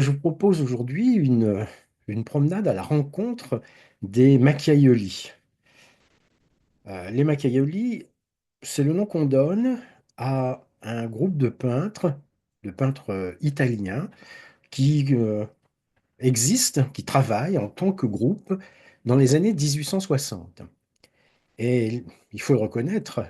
Je vous propose aujourd'hui une promenade à la rencontre des Macchiaioli. Les Macchiaioli, c'est le nom qu'on donne à un groupe de peintres italiens qui existent, qui travaillent en tant que groupe dans les années 1860. Et il faut le reconnaître,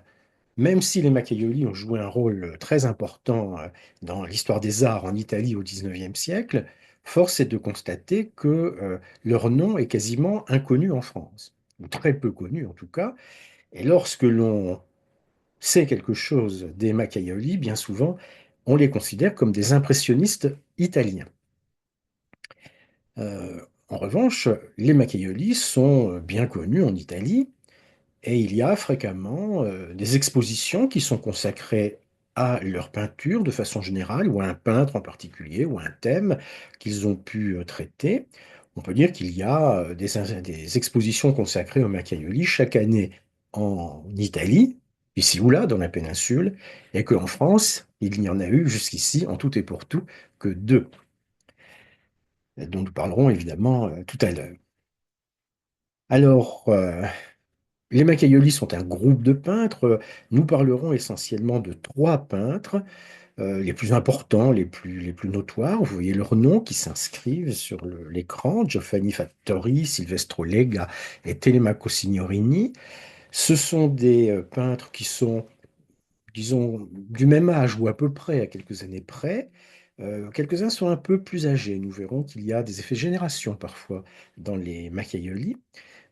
même si les Macchiaioli ont joué un rôle très important dans l'histoire des arts en Italie au XIXe siècle, force est de constater que leur nom est quasiment inconnu en France, ou très peu connu en tout cas. Et lorsque l'on sait quelque chose des Macchiaioli, bien souvent, on les considère comme des impressionnistes italiens. En revanche, les Macchiaioli sont bien connus en Italie. Et il y a fréquemment des expositions qui sont consacrées à leur peinture de façon générale, ou à un peintre en particulier, ou à un thème qu'ils ont pu traiter. On peut dire qu'il y a des expositions consacrées aux Macchiaioli chaque année en Italie, ici ou là, dans la péninsule, et qu'en France, il n'y en a eu jusqu'ici, en tout et pour tout, que deux, dont nous parlerons évidemment tout à l'heure. Alors, les Macchiaioli sont un groupe de peintres. Nous parlerons essentiellement de trois peintres, les plus importants, les plus notoires. Vous voyez leurs noms qui s'inscrivent sur l'écran: Giovanni Fattori, Silvestro Lega et Telemaco Signorini. Ce sont des peintres qui sont, disons, du même âge ou à peu près, à quelques années près. Quelques-uns sont un peu plus âgés. Nous verrons qu'il y a des effets de génération parfois dans les Macchiaioli.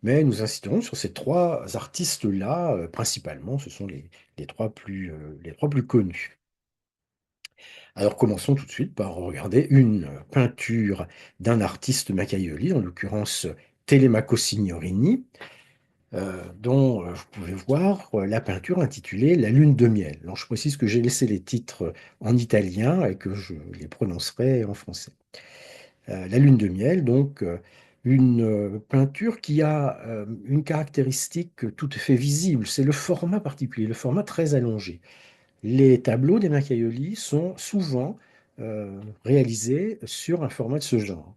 Mais nous insistons sur ces trois artistes-là, principalement, ce sont les trois plus connus. Alors commençons tout de suite par regarder une peinture d'un artiste Macchiaioli, en l'occurrence Telemaco Signorini, dont vous pouvez voir la peinture intitulée La Lune de miel. Alors je précise que j'ai laissé les titres en italien et que je les prononcerai en français. La Lune de miel, donc une peinture qui a une caractéristique tout à fait visible, c'est le format particulier, le format très allongé. Les tableaux des Macchiaioli sont souvent réalisés sur un format de ce genre.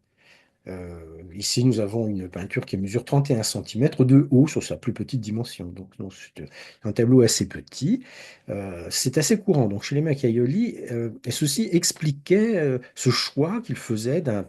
Ici, nous avons une peinture qui mesure 31 cm de haut sur sa plus petite dimension. Donc, non, c'est un tableau assez petit. C'est assez courant donc, chez les Macchiaioli. Et ceci expliquait ce choix qu'ils faisaient d'un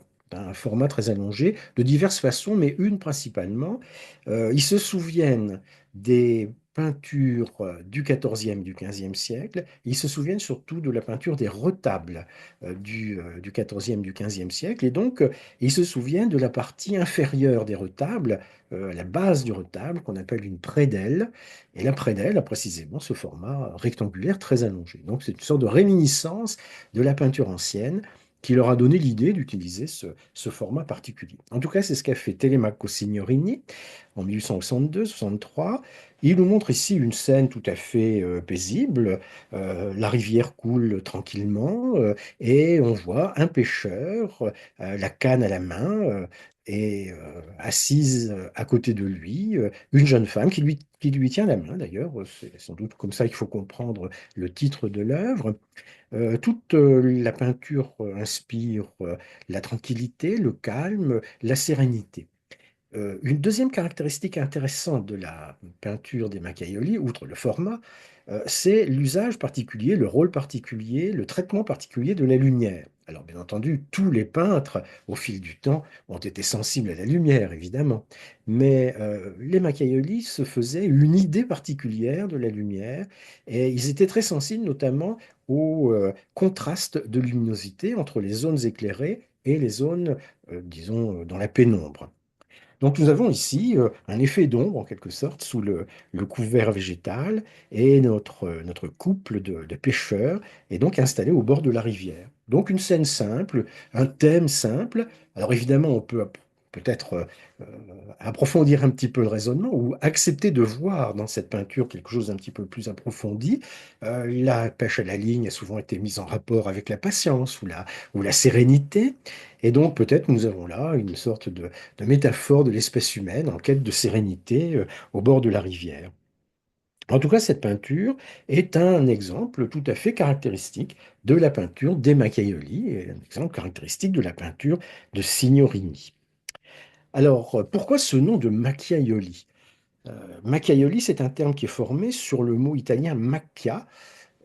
format très allongé de diverses façons, mais une principalement. Ils se souviennent des peintures du XIVe et du XVe siècle. Ils se souviennent surtout de la peinture des retables du XIVe et du XVe siècle. Et donc, ils se souviennent de la partie inférieure des retables, la base du retable, qu'on appelle une prédelle. Et la prédelle a précisément ce format rectangulaire très allongé. Donc c'est une sorte de réminiscence de la peinture ancienne qui leur a donné l'idée d'utiliser ce format particulier. En tout cas, c'est ce qu'a fait Telemaco Signorini en 1862-63. Il nous montre ici une scène tout à fait paisible. La rivière coule tranquillement et on voit un pêcheur, la canne à la main, et assise à côté de lui, une jeune femme qui lui tient la main d'ailleurs. C'est sans doute comme ça qu'il faut comprendre le titre de l'œuvre. Toute la peinture inspire la tranquillité, le calme, la sérénité. Une deuxième caractéristique intéressante de la peinture des Macchiaioli, outre le format, c'est l'usage particulier, le rôle particulier, le traitement particulier de la lumière. Alors, bien entendu, tous les peintres, au fil du temps, ont été sensibles à la lumière, évidemment. Mais les Macchiaioli se faisaient une idée particulière de la lumière et ils étaient très sensibles notamment au contraste de luminosité entre les zones éclairées et les zones, disons, dans la pénombre. Donc nous avons ici un effet d'ombre en quelque sorte sous le couvert végétal et notre couple de pêcheurs est donc installé au bord de la rivière. Donc une scène simple, un thème simple. Alors évidemment on peut peut-être approfondir un petit peu le raisonnement ou accepter de voir dans cette peinture quelque chose d'un petit peu plus approfondi. La pêche à la ligne a souvent été mise en rapport avec la patience ou la sérénité. Et donc peut-être nous avons là une sorte de métaphore de l'espèce humaine en quête de sérénité au bord de la rivière. En tout cas, cette peinture est un exemple tout à fait caractéristique de la peinture des Macchiaioli et un exemple caractéristique de la peinture de Signorini. Alors, pourquoi ce nom de Macchiaioli? Macchiaioli, c'est un terme qui est formé sur le mot italien macchia,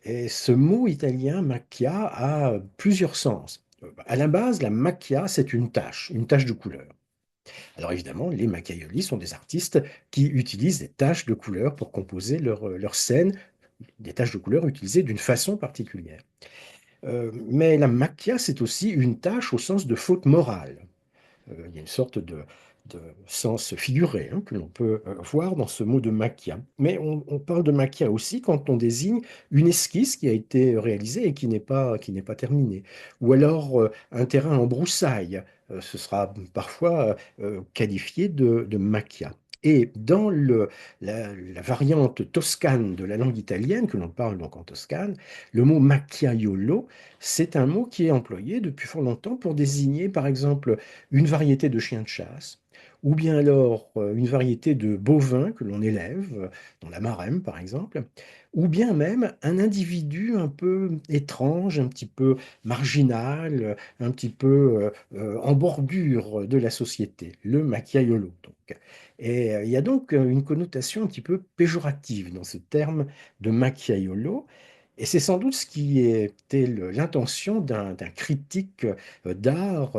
et ce mot italien macchia a plusieurs sens. À la base, la macchia, c'est une tache de couleur. Alors évidemment, les Macchiaioli sont des artistes qui utilisent des taches de couleur pour composer leurs scènes, des taches de couleur utilisées d'une façon particulière. Mais la macchia, c'est aussi une tâche au sens de faute morale. Il y a une sorte de sens figuré hein, que l'on peut voir dans ce mot de maquia. Mais on parle de maquia aussi quand on désigne une esquisse qui a été réalisée et qui n'est pas terminée. Ou alors un terrain en broussailles, ce sera parfois qualifié de macchia. Et dans la variante toscane de la langue italienne, que l'on parle donc en Toscane, le mot macchiaiolo, c'est un mot qui est employé depuis fort longtemps pour désigner, par exemple, une variété de chiens de chasse, ou bien alors une variété de bovins que l'on élève, dans la Marème par exemple, ou bien même un individu un peu étrange, un petit peu marginal, un petit peu en bordure de la société, le macchiaiolo donc. Et il y a donc une connotation un petit peu péjorative dans ce terme de macchiaiolo, et c'est sans doute ce qui était l'intention d'un critique d'art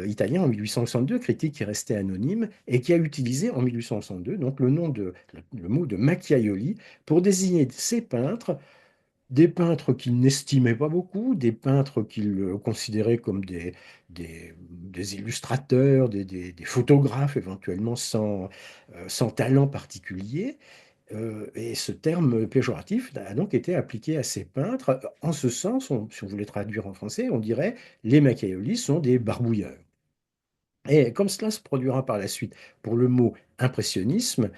italien en 1862, critique qui est resté anonyme et qui a utilisé en 1862 donc le mot de Macchiaioli pour désigner ces peintres, des peintres qu'il n'estimait pas beaucoup, des peintres qu'il considérait comme des illustrateurs, des photographes éventuellement sans talent particulier. Et ce terme péjoratif a donc été appliqué à ces peintres. En ce sens, si on voulait traduire en français, on dirait les Macchiaioli sont des barbouilleurs. Et comme cela se produira par la suite pour le mot impressionnisme,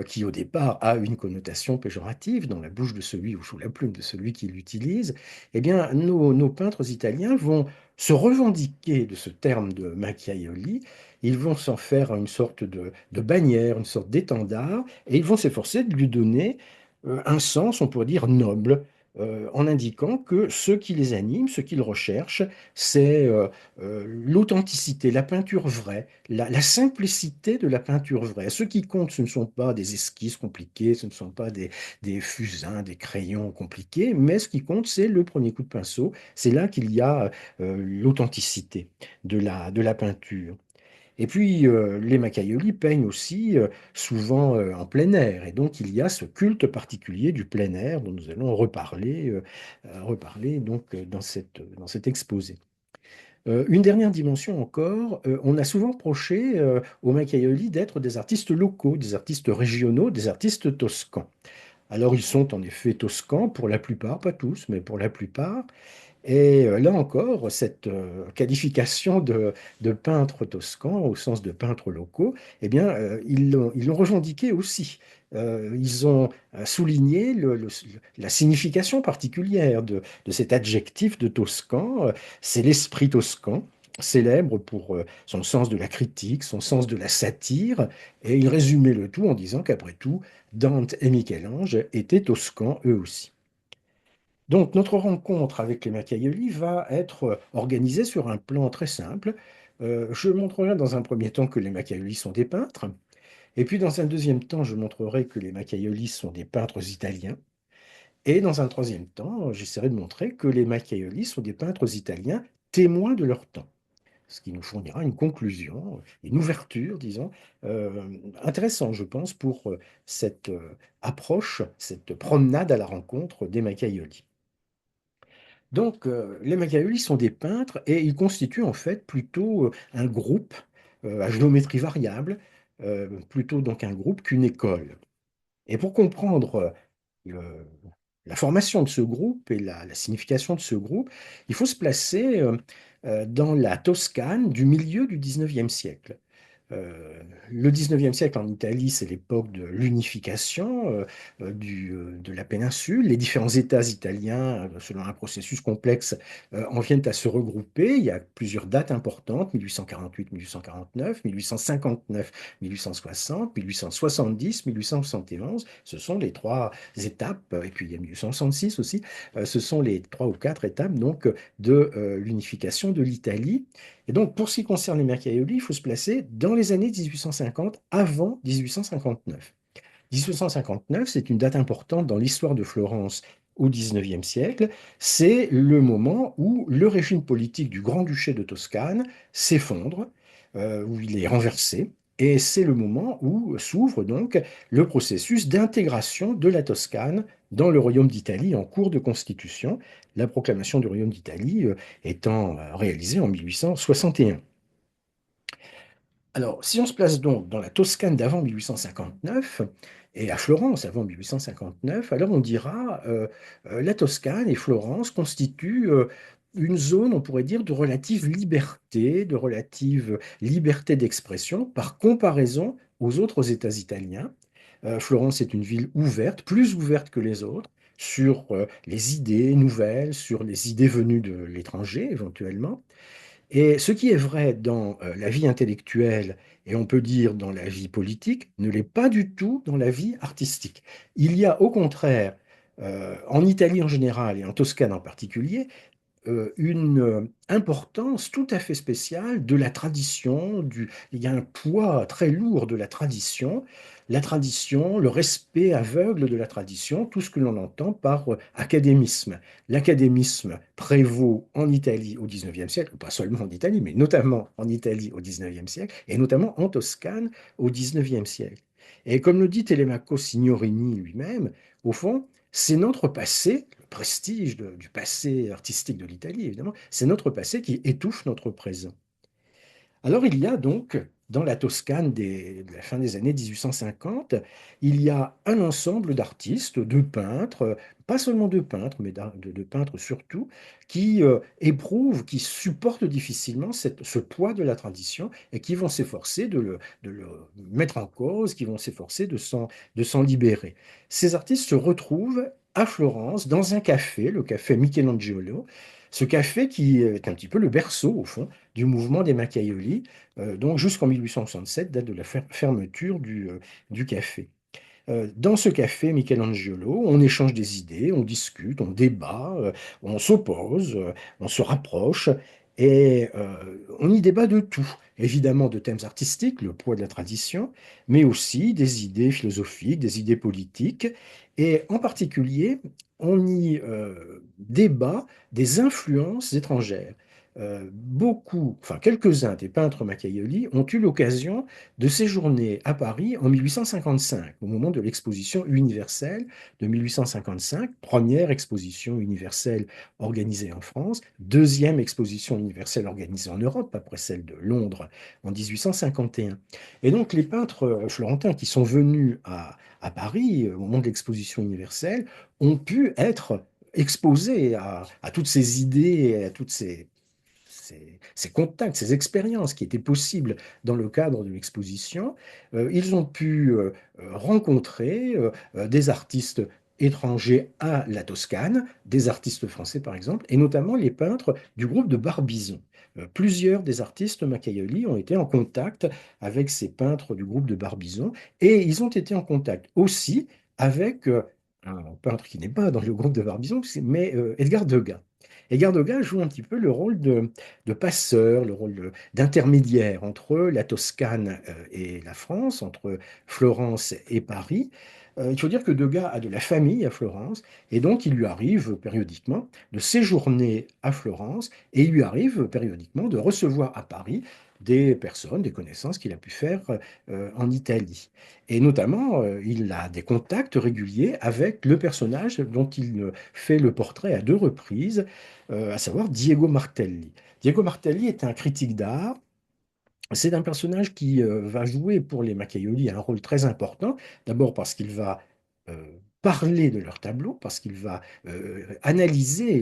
qui au départ a une connotation péjorative dans la bouche de celui ou sous la plume de celui qui l'utilise, eh bien nos peintres italiens vont se revendiquer de ce terme de Macchiaioli, ils vont s'en faire une sorte de bannière, une sorte d'étendard, et ils vont s'efforcer de lui donner un sens, on pourrait dire, noble, en indiquant que ce qui les anime, ce qu'ils recherchent, c'est l'authenticité, la peinture vraie, la simplicité de la peinture vraie. Ce qui compte, ce ne sont pas des esquisses compliquées, ce ne sont pas des fusains, des crayons compliqués, mais ce qui compte, c'est le premier coup de pinceau. C'est là qu'il y a l'authenticité de la peinture. Et puis, les Macchiaioli peignent aussi souvent en plein air. Et donc, il y a ce culte particulier du plein air dont nous allons reparler donc, dans cet exposé. Une dernière dimension encore, on a souvent reproché aux Macchiaioli d'être des artistes locaux, des artistes régionaux, des artistes toscans. Alors ils sont en effet toscans pour la plupart, pas tous, mais pour la plupart. Et là encore, cette qualification de peintre toscan, au sens de peintres locaux, eh bien, ils l'ont revendiqué aussi. Ils ont souligné la signification particulière de cet adjectif de toscan. C'est l'esprit toscan, célèbre pour son sens de la critique, son sens de la satire, et ils résumaient le tout en disant qu'après tout, Dante et Michel-Ange étaient toscans eux aussi. Donc, notre rencontre avec les Macchiaioli va être organisée sur un plan très simple. Je montrerai dans un premier temps que les Macchiaioli sont des peintres, et puis dans un deuxième temps, je montrerai que les Macchiaioli sont des peintres italiens, et dans un troisième temps, j'essaierai de montrer que les Macchiaioli sont des peintres italiens témoins de leur temps, ce qui nous fournira une conclusion, une ouverture, disons, intéressante, je pense, pour cette approche, cette promenade à la rencontre des Macchiaioli. Donc, les Macchiavelli sont des peintres et ils constituent en fait plutôt un groupe à géométrie variable, plutôt donc un groupe qu'une école. Et pour comprendre le- la formation de ce groupe et la signification de ce groupe, il faut se placer dans la Toscane du milieu du 19e siècle. Le 19e siècle en Italie, c'est l'époque de l'unification de la péninsule. Les différents États italiens, selon un processus complexe, en viennent à se regrouper. Il y a plusieurs dates importantes, 1848, 1849, 1859, 1860, 1870, 1871. Ce sont les trois étapes, et puis il y a 1866 aussi, ce sont les trois ou quatre étapes donc, de l'unification de l'Italie. Et donc, pour ce qui concerne les Mercaioli, il faut se placer dans les années 1850, avant 1859. 1859, c'est une date importante dans l'histoire de Florence au XIXe siècle. C'est le moment où le régime politique du Grand-Duché de Toscane s'effondre, où il est renversé. Et c'est le moment où s'ouvre donc le processus d'intégration de la Toscane dans le Royaume d'Italie en cours de constitution, la proclamation du Royaume d'Italie étant réalisée en 1861. Alors, si on se place donc dans la Toscane d'avant 1859 et à Florence avant 1859, alors on dira la Toscane et Florence constituent une zone, on pourrait dire, de relative liberté d'expression par comparaison aux autres États italiens. Florence est une ville ouverte, plus ouverte que les autres, sur les idées nouvelles, sur les idées venues de l'étranger éventuellement. Et ce qui est vrai dans la vie intellectuelle et on peut dire dans la vie politique ne l'est pas du tout dans la vie artistique. Il y a au contraire, en Italie en général et en Toscane en particulier, une importance tout à fait spéciale de la tradition, il y a un poids très lourd de la tradition, le respect aveugle de la tradition, tout ce que l'on entend par académisme. L'académisme prévaut en Italie au XIXe siècle, pas seulement en Italie, mais notamment en Italie au XIXe siècle, et notamment en Toscane au XIXe siècle. Et comme le dit Telemaco Signorini lui-même, au fond, c'est notre passé, le prestige du passé artistique de l'Italie, évidemment, c'est notre passé qui étouffe notre présent. Alors il y a donc, dans la Toscane de la fin des années 1850, il y a un ensemble d'artistes, de peintres, pas seulement de peintres, mais de peintres surtout, qui éprouvent, qui supportent difficilement ce poids de la tradition et qui vont s'efforcer de le mettre en cause, qui vont s'efforcer de s'en libérer. Ces artistes se retrouvent à Florence, dans un café, le café Michelangelo, ce café qui est un petit peu le berceau, au fond, du mouvement des Macchiaioli, donc jusqu'en 1867, date de la fermeture du café. Dans ce café Michelangelo, on échange des idées, on discute, on débat, on s'oppose, on se rapproche, et on y débat de tout. Évidemment de thèmes artistiques, le poids de la tradition, mais aussi des idées philosophiques, des idées politiques, et en particulier, on y débat des influences étrangères. Beaucoup, enfin quelques-uns des peintres Macchiaioli ont eu l'occasion de séjourner à Paris en 1855, au moment de l'exposition universelle de 1855, première exposition universelle organisée en France, deuxième exposition universelle organisée en Europe, après celle de Londres en 1851. Et donc les peintres florentins qui sont venus à Paris au moment de l'exposition universelle ont pu être exposés à toutes ces idées, et à toutes ces contacts, ces expériences qui étaient possibles dans le cadre de l'exposition. Ils ont pu rencontrer des artistes étrangers à la Toscane, des artistes français par exemple, et notamment les peintres du groupe de Barbizon. Plusieurs des artistes Macchiaioli ont été en contact avec ces peintres du groupe de Barbizon et ils ont été en contact aussi avec un peintre qui n'est pas dans le groupe de Barbizon, mais Edgar Degas. Edgar Degas joue un petit peu le rôle de passeur, le rôle d'intermédiaire entre la Toscane et la France, entre Florence et Paris. Il faut dire que Degas a de la famille à Florence et donc il lui arrive périodiquement de séjourner à Florence et il lui arrive périodiquement de recevoir à Paris des personnes, des connaissances qu'il a pu faire en Italie. Et notamment, il a des contacts réguliers avec le personnage dont il fait le portrait à deux reprises, à savoir Diego Martelli. Diego Martelli est un critique d'art. C'est un personnage qui va jouer pour les Macchiaioli un rôle très important, d'abord parce qu'il va euh, parler de leurs tableaux, parce qu'il va analyser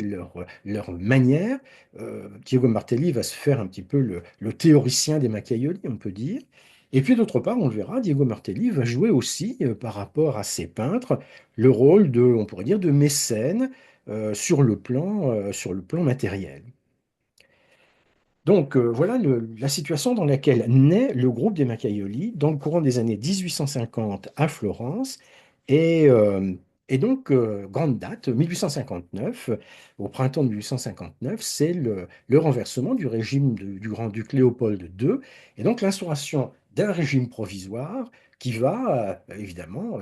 leur manière. Diego Martelli va se faire un petit peu le théoricien des Macchiaioli, on peut dire. Et puis d'autre part, on le verra, Diego Martelli va jouer aussi, par rapport à ses peintres, le rôle de, on pourrait dire, de mécène sur le plan matériel. Donc voilà la situation dans laquelle naît le groupe des Macchiaioli dans le courant des années 1850 à Florence. Et, euh, et donc, grande date, 1859, au printemps de 1859, c'est le renversement du régime du grand-duc Léopold II, et donc l'instauration d'un régime provisoire qui va évidemment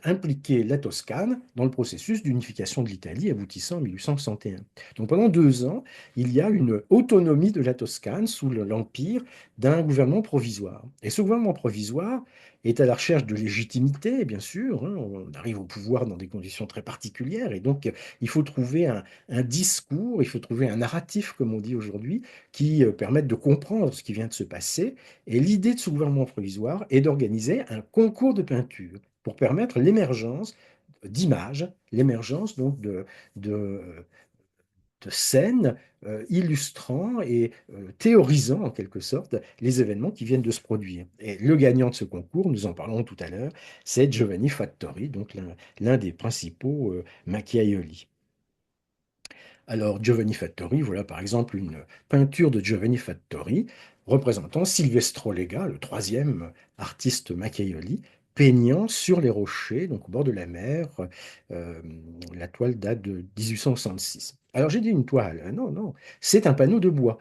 impliquer la Toscane dans le processus d'unification de l'Italie aboutissant en 1861. Donc pendant 2 ans, il y a une autonomie de la Toscane sous l'empire d'un gouvernement provisoire. Et ce gouvernement provisoire est à la recherche de légitimité, bien sûr, hein. On arrive au pouvoir dans des conditions très particulières, et donc il faut trouver un discours, il faut trouver un narratif, comme on dit aujourd'hui, qui permette de comprendre ce qui vient de se passer. Et l'idée de ce gouvernement provisoire est d'organiser un concours de peinture pour permettre l'émergence d'images, l'émergence donc de, de scènes illustrant et théorisant en quelque sorte les événements qui viennent de se produire. Et le gagnant de ce concours, nous en parlerons tout à l'heure, c'est Giovanni Fattori, donc l'un des principaux Macchiaioli. Alors Giovanni Fattori, voilà par exemple une peinture de Giovanni Fattori représentant Silvestro Lega, le troisième artiste Macchiaioli, peignant sur les rochers, donc au bord de la mer. Euh, la toile date de 1866. Alors j'ai dit une toile, non, non, c'est un panneau de bois.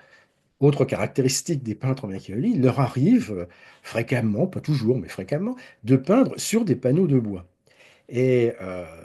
Autre caractéristique des peintres Macchiavelli, il leur arrive fréquemment, pas toujours, mais fréquemment, de peindre sur des panneaux de bois et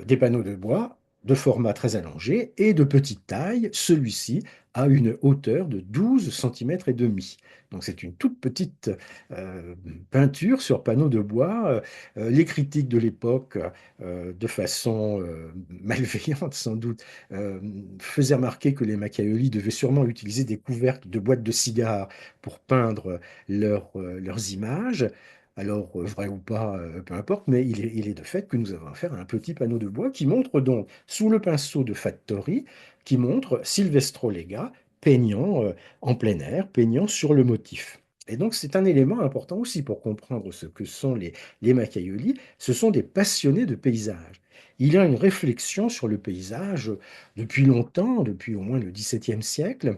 des panneaux de bois de format très allongé et de petite taille. Celui-ci a une hauteur de 12 cm et demi. Donc c'est une toute petite euh, peinture sur panneau de bois. Les critiques de l'époque, de façon malveillante sans doute, euh, faisaient remarquer que les Machiavelli devaient sûrement utiliser des couvercles de boîtes de cigares pour peindre leurs images. Alors, vrai ou pas, peu importe, mais il est de fait que nous avons affaire à un petit panneau de bois qui montre donc, sous le pinceau de Fattori, qui montre Silvestro Lega peignant en plein air, peignant sur le motif. Et donc, c'est un élément important aussi pour comprendre ce que sont les Macchiaioli. Ce sont des passionnés de paysage. Il y a une réflexion sur le paysage depuis longtemps, depuis au moins le XVIIe siècle.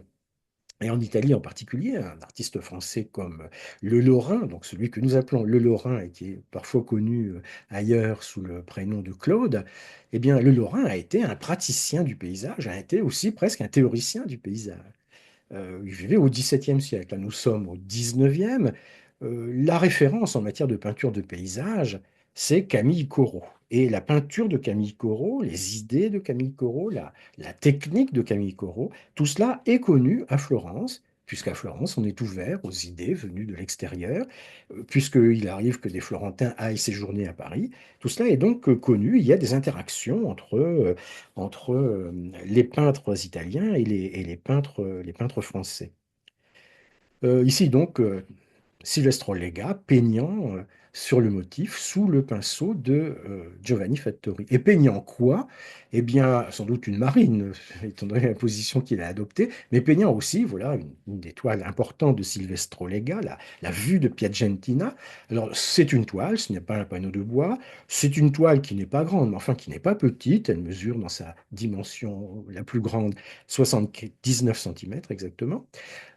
Et en Italie en particulier, un artiste français comme Le Lorrain, donc celui que nous appelons Le Lorrain et qui est parfois connu ailleurs sous le prénom de Claude, eh bien, Le Lorrain a été un praticien du paysage, a été aussi presque un théoricien du paysage. Il vivait au XVIIe siècle. Là, nous sommes au XIXe. La référence en matière de peinture de paysage, c'est Camille Corot. Et la peinture de Camille Corot, les idées de Camille Corot, la technique de Camille Corot, tout cela est connu à Florence, puisqu'à Florence, on est ouvert aux idées venues de l'extérieur, puisqu'il arrive que des Florentins aillent séjourner à Paris. Tout cela est donc connu. Il y a des interactions entre les peintres italiens et les peintres français. Ici donc, Silvestro Lega peignant sur le motif sous le pinceau de Giovanni Fattori. Et peignant quoi? Eh bien, sans doute une marine, étant donné la position qu'il a adoptée, mais peignant aussi, voilà, une des toiles importantes de Silvestro Lega, la vue de Piacentina. Alors, c'est une toile, ce n'est pas un panneau de bois, c'est une toile qui n'est pas grande, mais enfin qui n'est pas petite, elle mesure dans sa dimension la plus grande 79 cm exactement.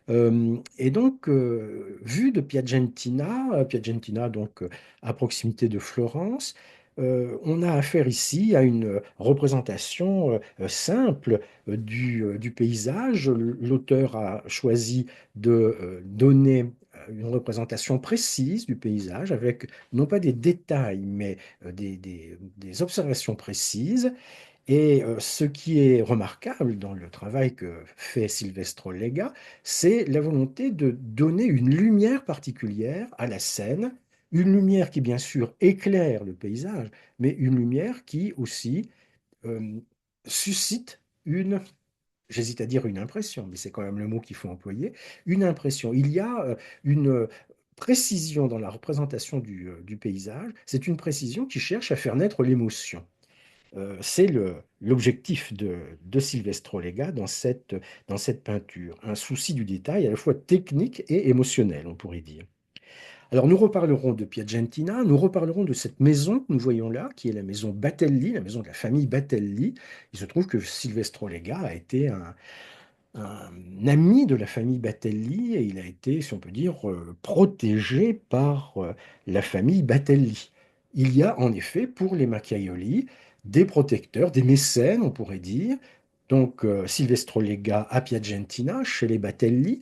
Et donc, vue de Piacentina, Piacentina donc à proximité de Florence, on a affaire ici à une représentation simple du paysage. L'auteur a choisi de donner une représentation précise du paysage avec non pas des détails, mais des observations précises. Et ce qui est remarquable dans le travail que fait Silvestro Lega, c'est la volonté de donner une lumière particulière à la scène, une lumière qui bien sûr éclaire le paysage, mais une lumière qui aussi euh, suscite une, j'hésite à dire une impression, mais c'est quand même le mot qu'il faut employer, une impression. Il y a une précision dans la représentation du paysage, c'est une précision qui cherche à faire naître l'émotion. C'est l'objectif de Silvestro Lega dans cette peinture. Un souci du détail à la fois technique et émotionnel, on pourrait dire. Alors nous reparlerons de Piacentina, nous reparlerons de cette maison que nous voyons là, qui est la maison Batelli, la maison de la famille Batelli. Il se trouve que Silvestro Lega a été un ami de la famille Batelli et il a été, si on peut dire, protégé par la famille Batelli. Il y a en effet pour les Macchiaioli des protecteurs, des mécènes, on pourrait dire. Donc Silvestro Lega à Piacentina, chez les Batelli,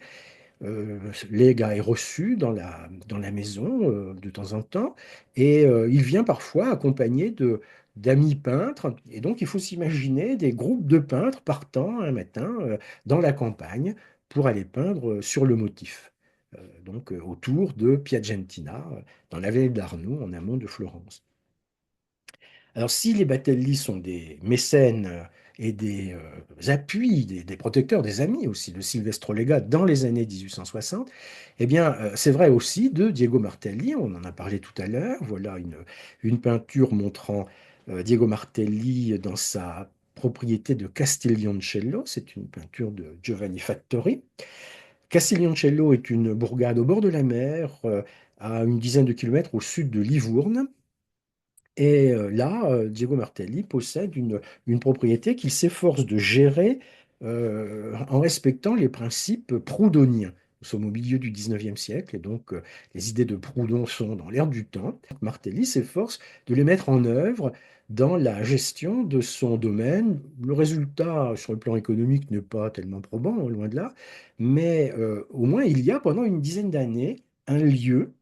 Lega est reçu dans la maison de temps en temps et il vient parfois accompagné d'amis peintres. Et donc il faut s'imaginer des groupes de peintres partant un matin dans la campagne pour aller peindre sur le motif, autour de Piacentina, dans la vallée d'Arno, en amont de Florence. Alors, si les Batelli sont des mécènes et des appuis, des protecteurs, des amis aussi de Silvestro Lega dans les années 1860, eh bien, c'est vrai aussi de Diego Martelli, on en a parlé tout à l'heure. Voilà une peinture montrant Diego Martelli dans sa propriété de Castiglioncello. C'est une peinture de Giovanni Fattori. Castiglioncello est une bourgade au bord de la mer, à une dizaine de kilomètres au sud de Livourne. Et là, Diego Martelli possède une propriété qu'il s'efforce de gérer en respectant les principes proudhoniens. Nous sommes au milieu du 19e siècle et donc les idées de Proudhon sont dans l'air du temps. Martelli s'efforce de les mettre en œuvre dans la gestion de son domaine. Le résultat sur le plan économique n'est pas tellement probant, hein, loin de là, mais au moins il y a pendant une dizaine d'années un lieu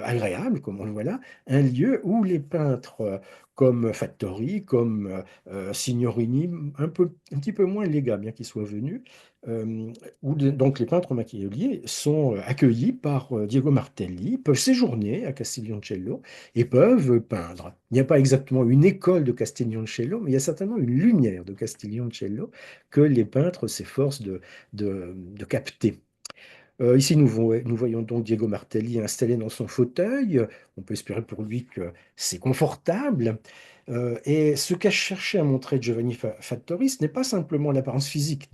agréable, comme on le voit là, un lieu où les peintres comme Fattori, comme Signorini, un petit peu moins Lega, bien qu'ils soient venus, donc les peintres macchiaioliers sont accueillis par Diego Martelli, peuvent séjourner à Castiglioncello et peuvent peindre. Il n'y a pas exactement une école de Castiglioncello, mais il y a certainement une lumière de Castiglioncello que les peintres s'efforcent de capter. Ici, nous voyons donc Diego Martelli installé dans son fauteuil. On peut espérer pour lui que c'est confortable. Et ce qu'a cherché à montrer Giovanni Fattori, ce n'est pas simplement l'apparence physique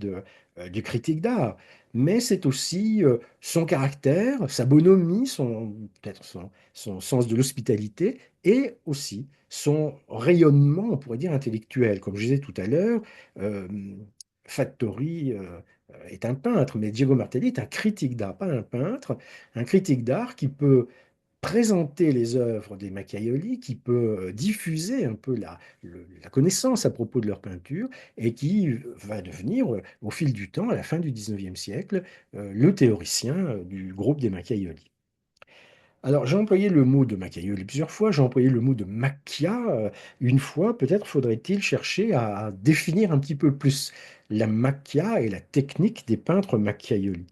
du critique d'art, mais c'est aussi son caractère, sa bonhomie, peut-être son sens de l'hospitalité, et aussi son rayonnement, on pourrait dire, intellectuel. Comme je disais tout à l'heure, euh, Fattori est un peintre, mais Diego Martelli est un critique d'art, pas un peintre, un critique d'art qui peut présenter les œuvres des Macchiaioli, qui peut diffuser un peu la connaissance à propos de leur peinture et qui va devenir, au fil du temps, à la fin du 19e siècle, le théoricien du groupe des Macchiaioli. Alors, j'ai employé le mot de Macchiaioli plusieurs fois, j'ai employé le mot de macchia une fois. Peut-être faudrait-il chercher à définir un petit peu plus la macchia et la technique des peintres Macchiaioli.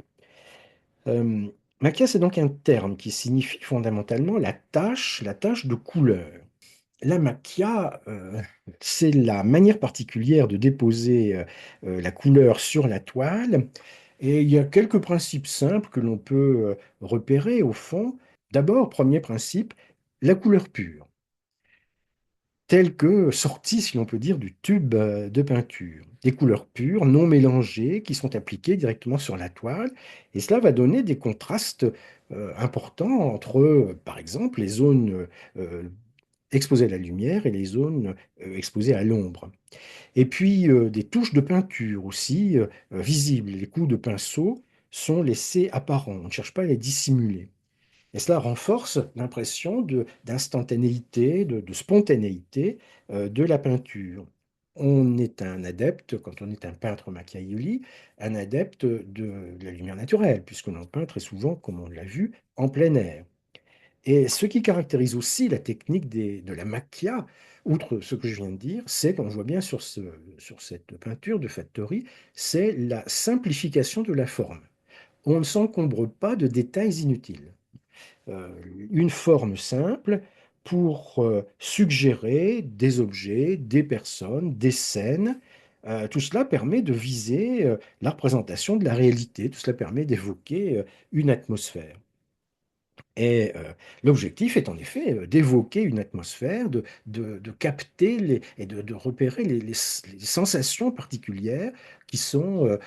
Euh, Macchia, c'est donc un terme qui signifie fondamentalement la tâche de couleur. La macchia, c'est la manière particulière de déposer la couleur sur la toile. Et il y a quelques principes simples que l'on peut repérer au fond. D'abord, premier principe, la couleur pure, telle que sortie, si l'on peut dire, du tube de peinture. Des couleurs pures, non mélangées, qui sont appliquées directement sur la toile. Et cela va donner des contrastes importants entre, par exemple, les zones exposées à la lumière et les zones exposées à l'ombre. Et puis des touches de peinture aussi visibles. Les coups de pinceau sont laissés apparents. On ne cherche pas à les dissimuler. Et cela renforce l'impression d'instantanéité, de spontanéité de la peinture. On est un adepte, quand on est un peintre Macchiaioli, un adepte de la lumière naturelle, puisque l'on peint très souvent, comme on l'a vu, en plein air. Et ce qui caractérise aussi la technique de la macchia, outre ce que je viens de dire, c'est, comme on voit bien sur cette peinture de Fattori, c'est la simplification de la forme. On ne s'encombre pas de détails inutiles. Euh, une forme simple pour suggérer des objets, des personnes, des scènes. Tout cela permet de viser la représentation de la réalité, tout cela permet d'évoquer une atmosphère. Et l'objectif est en effet d'évoquer une atmosphère, de capter et de repérer les sensations particulières qui sont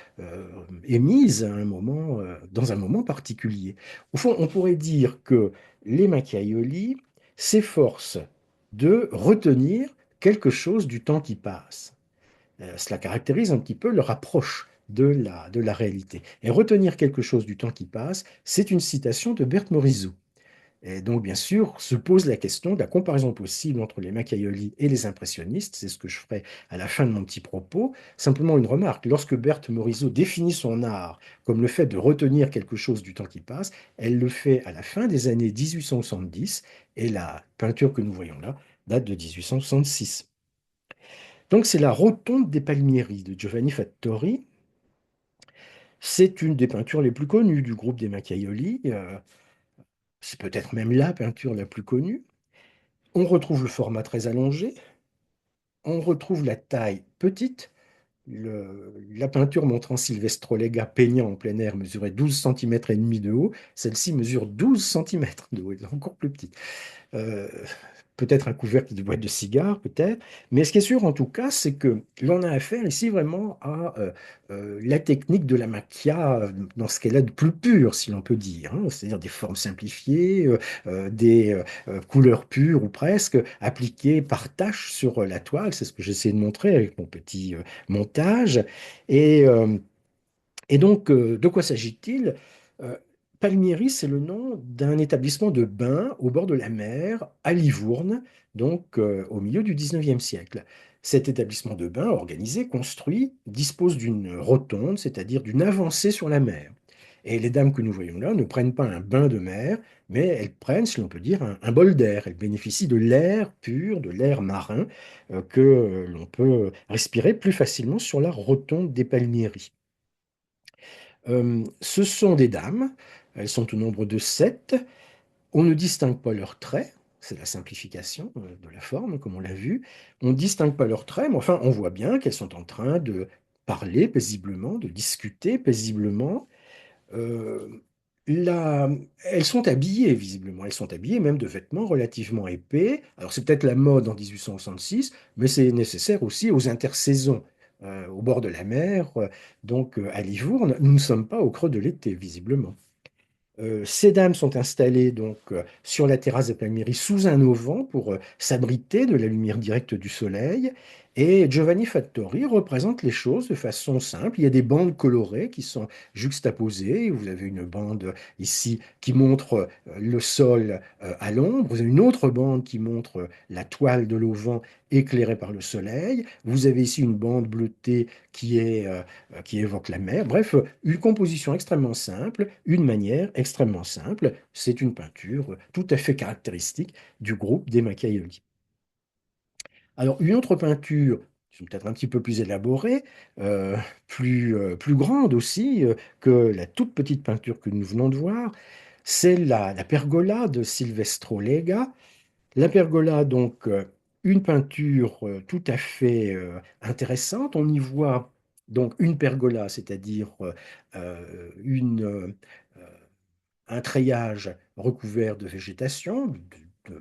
émises à un moment, dans un moment particulier. Au fond, on pourrait dire que les Macchiaioli s'efforcent de retenir quelque chose du temps qui passe. Cela caractérise un petit peu leur approche de la réalité. Et retenir quelque chose du temps qui passe, c'est une citation de Berthe Morisot. Et donc, bien sûr, se pose la question de la comparaison possible entre les Macchiaioli et les impressionnistes. C'est ce que je ferai à la fin de mon petit propos. Simplement une remarque, lorsque Berthe Morisot définit son art comme le fait de retenir quelque chose du temps qui passe, elle le fait à la fin des années 1870 et la peinture que nous voyons là date de 1866. Donc, c'est la Rotonde des Palmieri de Giovanni Fattori. C'est une des peintures les plus connues du groupe des Macchiaioli. C'est peut-être même la peinture la plus connue. On retrouve le format très allongé, on retrouve la taille petite. La peinture montrant Silvestro Lega peignant en plein air mesurait 12,5 cm de haut. Celle-ci mesure 12 cm de haut, elle est encore plus petite. Euh, Peut-être un couvercle de boîte de cigares, peut-être. Mais ce qui est sûr, en tout cas, c'est que l'on a affaire ici vraiment à la technique de la macchia dans ce qu'elle a de plus pur, si l'on peut dire, hein. C'est-à-dire des formes simplifiées, des couleurs pures ou presque, appliquées par tâche sur la toile. C'est ce que j'essaie de montrer avec mon petit montage. Et, euh, et donc, de quoi s'agit-il? Euh, Palmieri, c'est le nom d'un établissement de bains au bord de la mer, à Livourne, donc au milieu du 19e siècle. Cet établissement de bains, organisé, construit, dispose d'une rotonde, c'est-à-dire d'une avancée sur la mer. Et les dames que nous voyons là ne prennent pas un bain de mer, mais elles prennent, si l'on peut dire, un bol d'air. Elles bénéficient de l'air pur, de l'air marin, que l'on peut respirer plus facilement sur la rotonde des Palmieri. Ce sont des dames, elles sont au nombre de 7. On ne distingue pas leurs traits, c'est la simplification de la forme, comme on l'a vu. On ne distingue pas leurs traits, mais enfin, on voit bien qu'elles sont en train de parler paisiblement, de discuter paisiblement. Euh, la- Elles sont habillées, visiblement, elles sont habillées même de vêtements relativement épais. Alors, c'est peut-être la mode en 1866, mais c'est nécessaire aussi aux intersaisons. Au bord de la mer, donc à Livourne, nous ne sommes pas au creux de l'été, visiblement. Ces dames sont installées donc sur la terrasse de Palmieri sous un auvent pour s'abriter de la lumière directe du soleil. Et Giovanni Fattori représente les choses de façon simple. Il y a des bandes colorées qui sont juxtaposées. Vous avez une bande ici qui montre le sol à l'ombre. Vous avez une autre bande qui montre la toile de l'auvent éclairée par le soleil. Vous avez ici une bande bleutée qui évoque la mer. Bref, une composition extrêmement simple, une manière extrêmement simple. C'est une peinture tout à fait caractéristique du groupe des Macchiaioli. Alors, une autre peinture, peut-être un petit peu plus élaborée, euh, plus grande aussi que la toute petite peinture que nous venons de voir, c'est la Pergola de Silvestro Lega. La Pergola, donc, une peinture tout à fait intéressante. On y voit donc une pergola, c'est-à-dire un treillage recouvert de végétation, de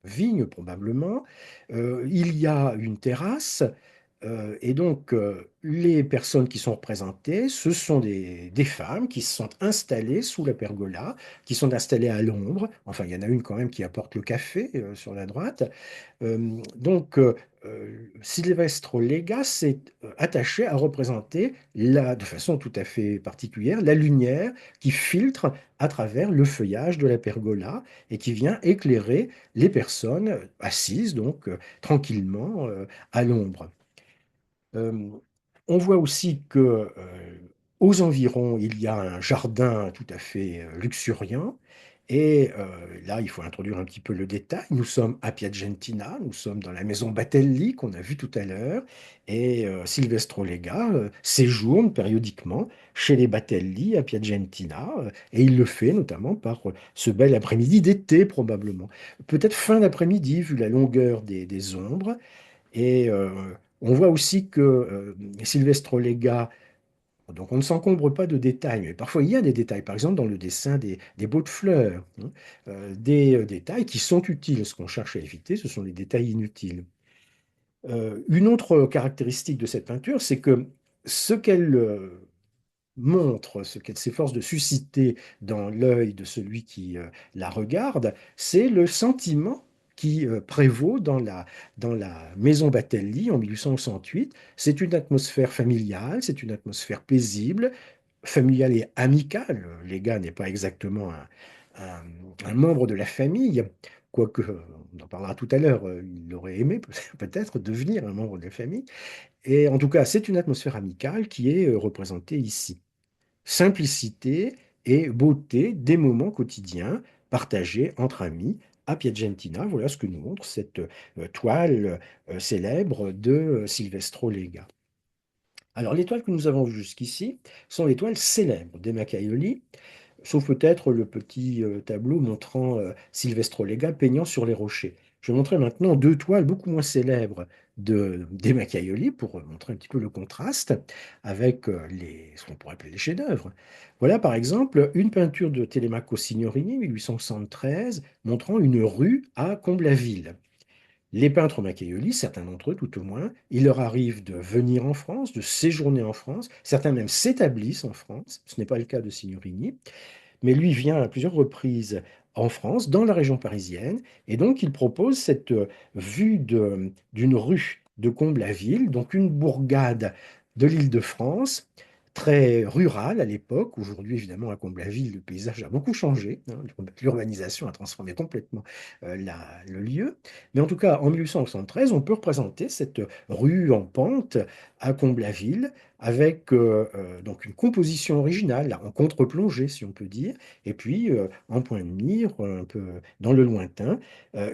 vignes probablement. Il y a une terrasse. Et donc, les personnes qui sont représentées, ce sont des femmes qui se sont installées sous la pergola, qui sont installées à l'ombre. Enfin, il y en a une quand même qui apporte le café sur la droite. Silvestro Lega s'est attaché à représenter de façon tout à fait particulière la lumière qui filtre à travers le feuillage de la pergola et qui vient éclairer les personnes assises donc tranquillement à l'ombre. Euh, on voit aussi que aux environs, il y a un jardin tout à fait luxuriant. Et là, il faut introduire un petit peu le détail. Nous sommes à Piacentina, nous sommes dans la maison Batelli qu'on a vue tout à l'heure. Et Silvestro Lega séjourne périodiquement chez les Batelli à Piacentina. Et il le fait notamment par ce bel après-midi d'été, probablement. Peut-être fin d'après-midi, vu la longueur des ombres. Et on voit aussi que Silvestro Lega Donc on ne s'encombre pas de détails, mais parfois il y a des détails, par exemple dans le dessin des beaux de fleurs, hein, des détails qui sont utiles. Ce qu'on cherche à éviter, ce sont les détails inutiles. Une autre caractéristique de cette peinture, c'est que ce qu'elle montre, ce qu'elle s'efforce de susciter dans l'œil de celui qui la regarde, c'est le sentiment qui prévaut dans la maison Batelli en 1868. C'est une atmosphère familiale, c'est une atmosphère paisible, familiale et amicale. Les gars n'est pas exactement un- un membre de la famille, quoique, on en parlera tout à l'heure, il aurait aimé peut-être devenir un membre de la famille. Et en tout cas, c'est une atmosphère amicale qui est représentée ici. Simplicité et beauté des moments quotidiens partagés entre amis à Piacentina. Voilà ce que nous montre cette toile célèbre de Silvestro Lega. Alors, les toiles que nous avons vues jusqu'ici sont les toiles célèbres des Macaioli, sauf peut-être le petit tableau montrant Silvestro Lega peignant sur les rochers. Je vais montrer maintenant deux toiles beaucoup moins célèbres des Macaioli pour montrer un petit peu le contraste avec ce qu'on pourrait appeler les chefs-d'œuvre. Voilà par exemple une peinture de Telemaco Signorini, 1873, montrant une rue à Comble-la-Ville. Les peintres Macchiaioli, certains d'entre eux tout au moins, il leur arrive de venir en France, de séjourner en France, certains même s'établissent en France, ce n'est pas le cas de Signorini, mais lui vient à plusieurs reprises en France, dans la région parisienne, et donc il propose cette vue d'une rue de Comble-la-Ville, donc une bourgade de l'Île-de-France, très rurale à l'époque. Aujourd'hui, évidemment, à Comble-la-Ville, le paysage a beaucoup changé, hein. L'urbanisation a transformé complètement le lieu. Mais en tout cas, en 1873, on peut représenter cette rue en pente à Comble-la-Ville, avec donc une composition originale, là, en contre-plongée, si on peut dire, et puis en point de mire, un peu dans le lointain,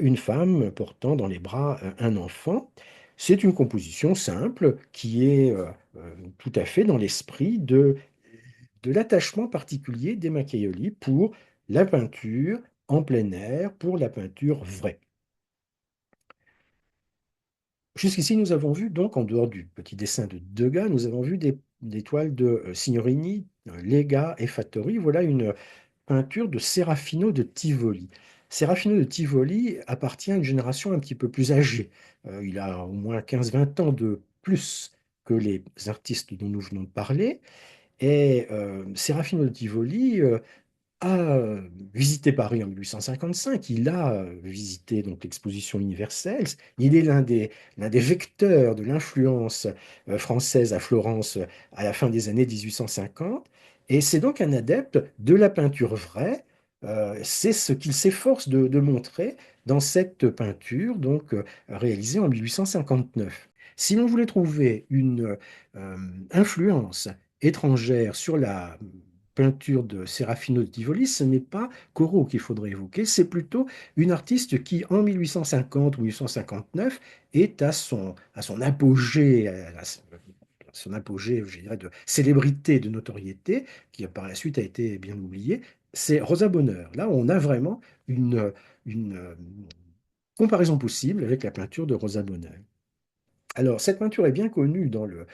une femme portant dans les bras un enfant. C'est une composition simple qui est tout à fait dans l'esprit de l'attachement particulier des Macchiaioli pour la peinture en plein air, pour la peinture vraie. Jusqu'ici, nous avons vu, donc, en dehors du petit dessin de Degas, nous avons vu des toiles de Signorini, Lega et Fattori. Voilà une peinture de Serafino de Tivoli. Serafino de Tivoli appartient à une génération un petit peu plus âgée. Il a au moins 15-20 ans de plus que les artistes dont nous venons de parler. Et Serafino de Tivoli a visité Paris en 1855, il a visité donc l'exposition universelle, il est l'un des vecteurs de l'influence française à Florence à la fin des années 1850, et c'est donc un adepte de la peinture vraie. C'est ce qu'il s'efforce de montrer dans cette peinture donc réalisée en 1859. Si l'on voulait trouver une influence étrangère sur la peinture de Serafino de Tivoli, ce n'est pas Corot qu'il faudrait évoquer, c'est plutôt une artiste qui, en 1850 ou 1859, est à son apogée, son apogée, je dirais, de célébrité, de notoriété, qui par la suite a été bien oubliée. C'est Rosa Bonheur. Là, on a vraiment une comparaison possible avec la peinture de Rosa Bonheur. Alors, cette peinture est bien connue dans le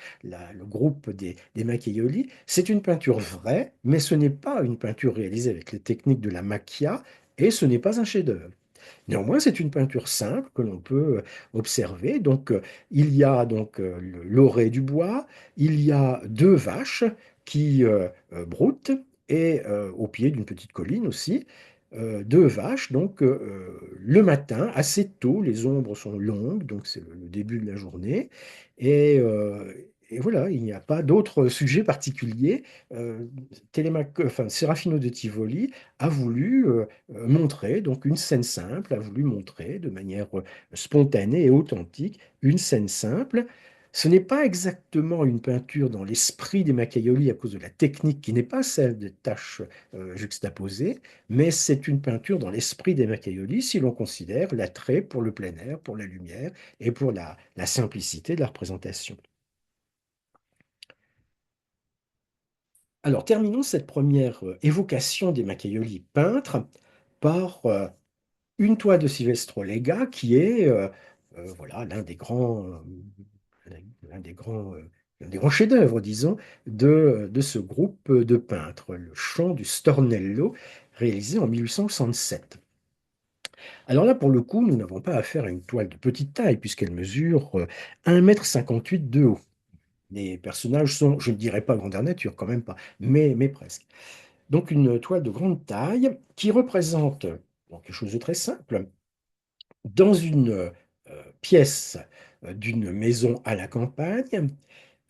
groupe des Macchiaioli. C'est une peinture vraie, mais ce n'est pas une peinture réalisée avec les techniques de la macchia, et ce n'est pas un chef-d'œuvre. Néanmoins, c'est une peinture simple que l'on peut observer. Donc, il y a donc l'orée du bois, il y a deux vaches qui broutent, et au pied d'une petite colline aussi, deux vaches. Donc, le matin, assez tôt, les ombres sont longues, donc c'est le début de la journée, et voilà, il n'y a pas d'autre sujet particulier. Enfin, Serafino de Tivoli a voulu montrer, donc une scène simple, a voulu montrer de manière spontanée et authentique une scène simple. Ce n'est pas exactement une peinture dans l'esprit des Macchiaioli à cause de la technique qui n'est pas celle de taches juxtaposées, mais c'est une peinture dans l'esprit des Macchiaioli si l'on considère l'attrait pour le plein air, pour la lumière et pour la simplicité de la représentation. Alors, terminons cette première évocation des Macchiaioli peintres par une toile de Silvestro Lega qui est voilà, l'un des grands des grands chefs-d'œuvre, disons, de ce groupe de peintres, le chant du Stornello, réalisé en 1867. Alors là, pour le coup, nous n'avons pas affaire à une toile de petite taille, puisqu'elle mesure 1,58 m de haut. Les personnages sont, je ne dirais pas grandeur nature, quand même pas, mais presque. Donc une toile de grande taille qui représente bon, quelque chose de très simple. Dans une pièce d'une maison à la campagne,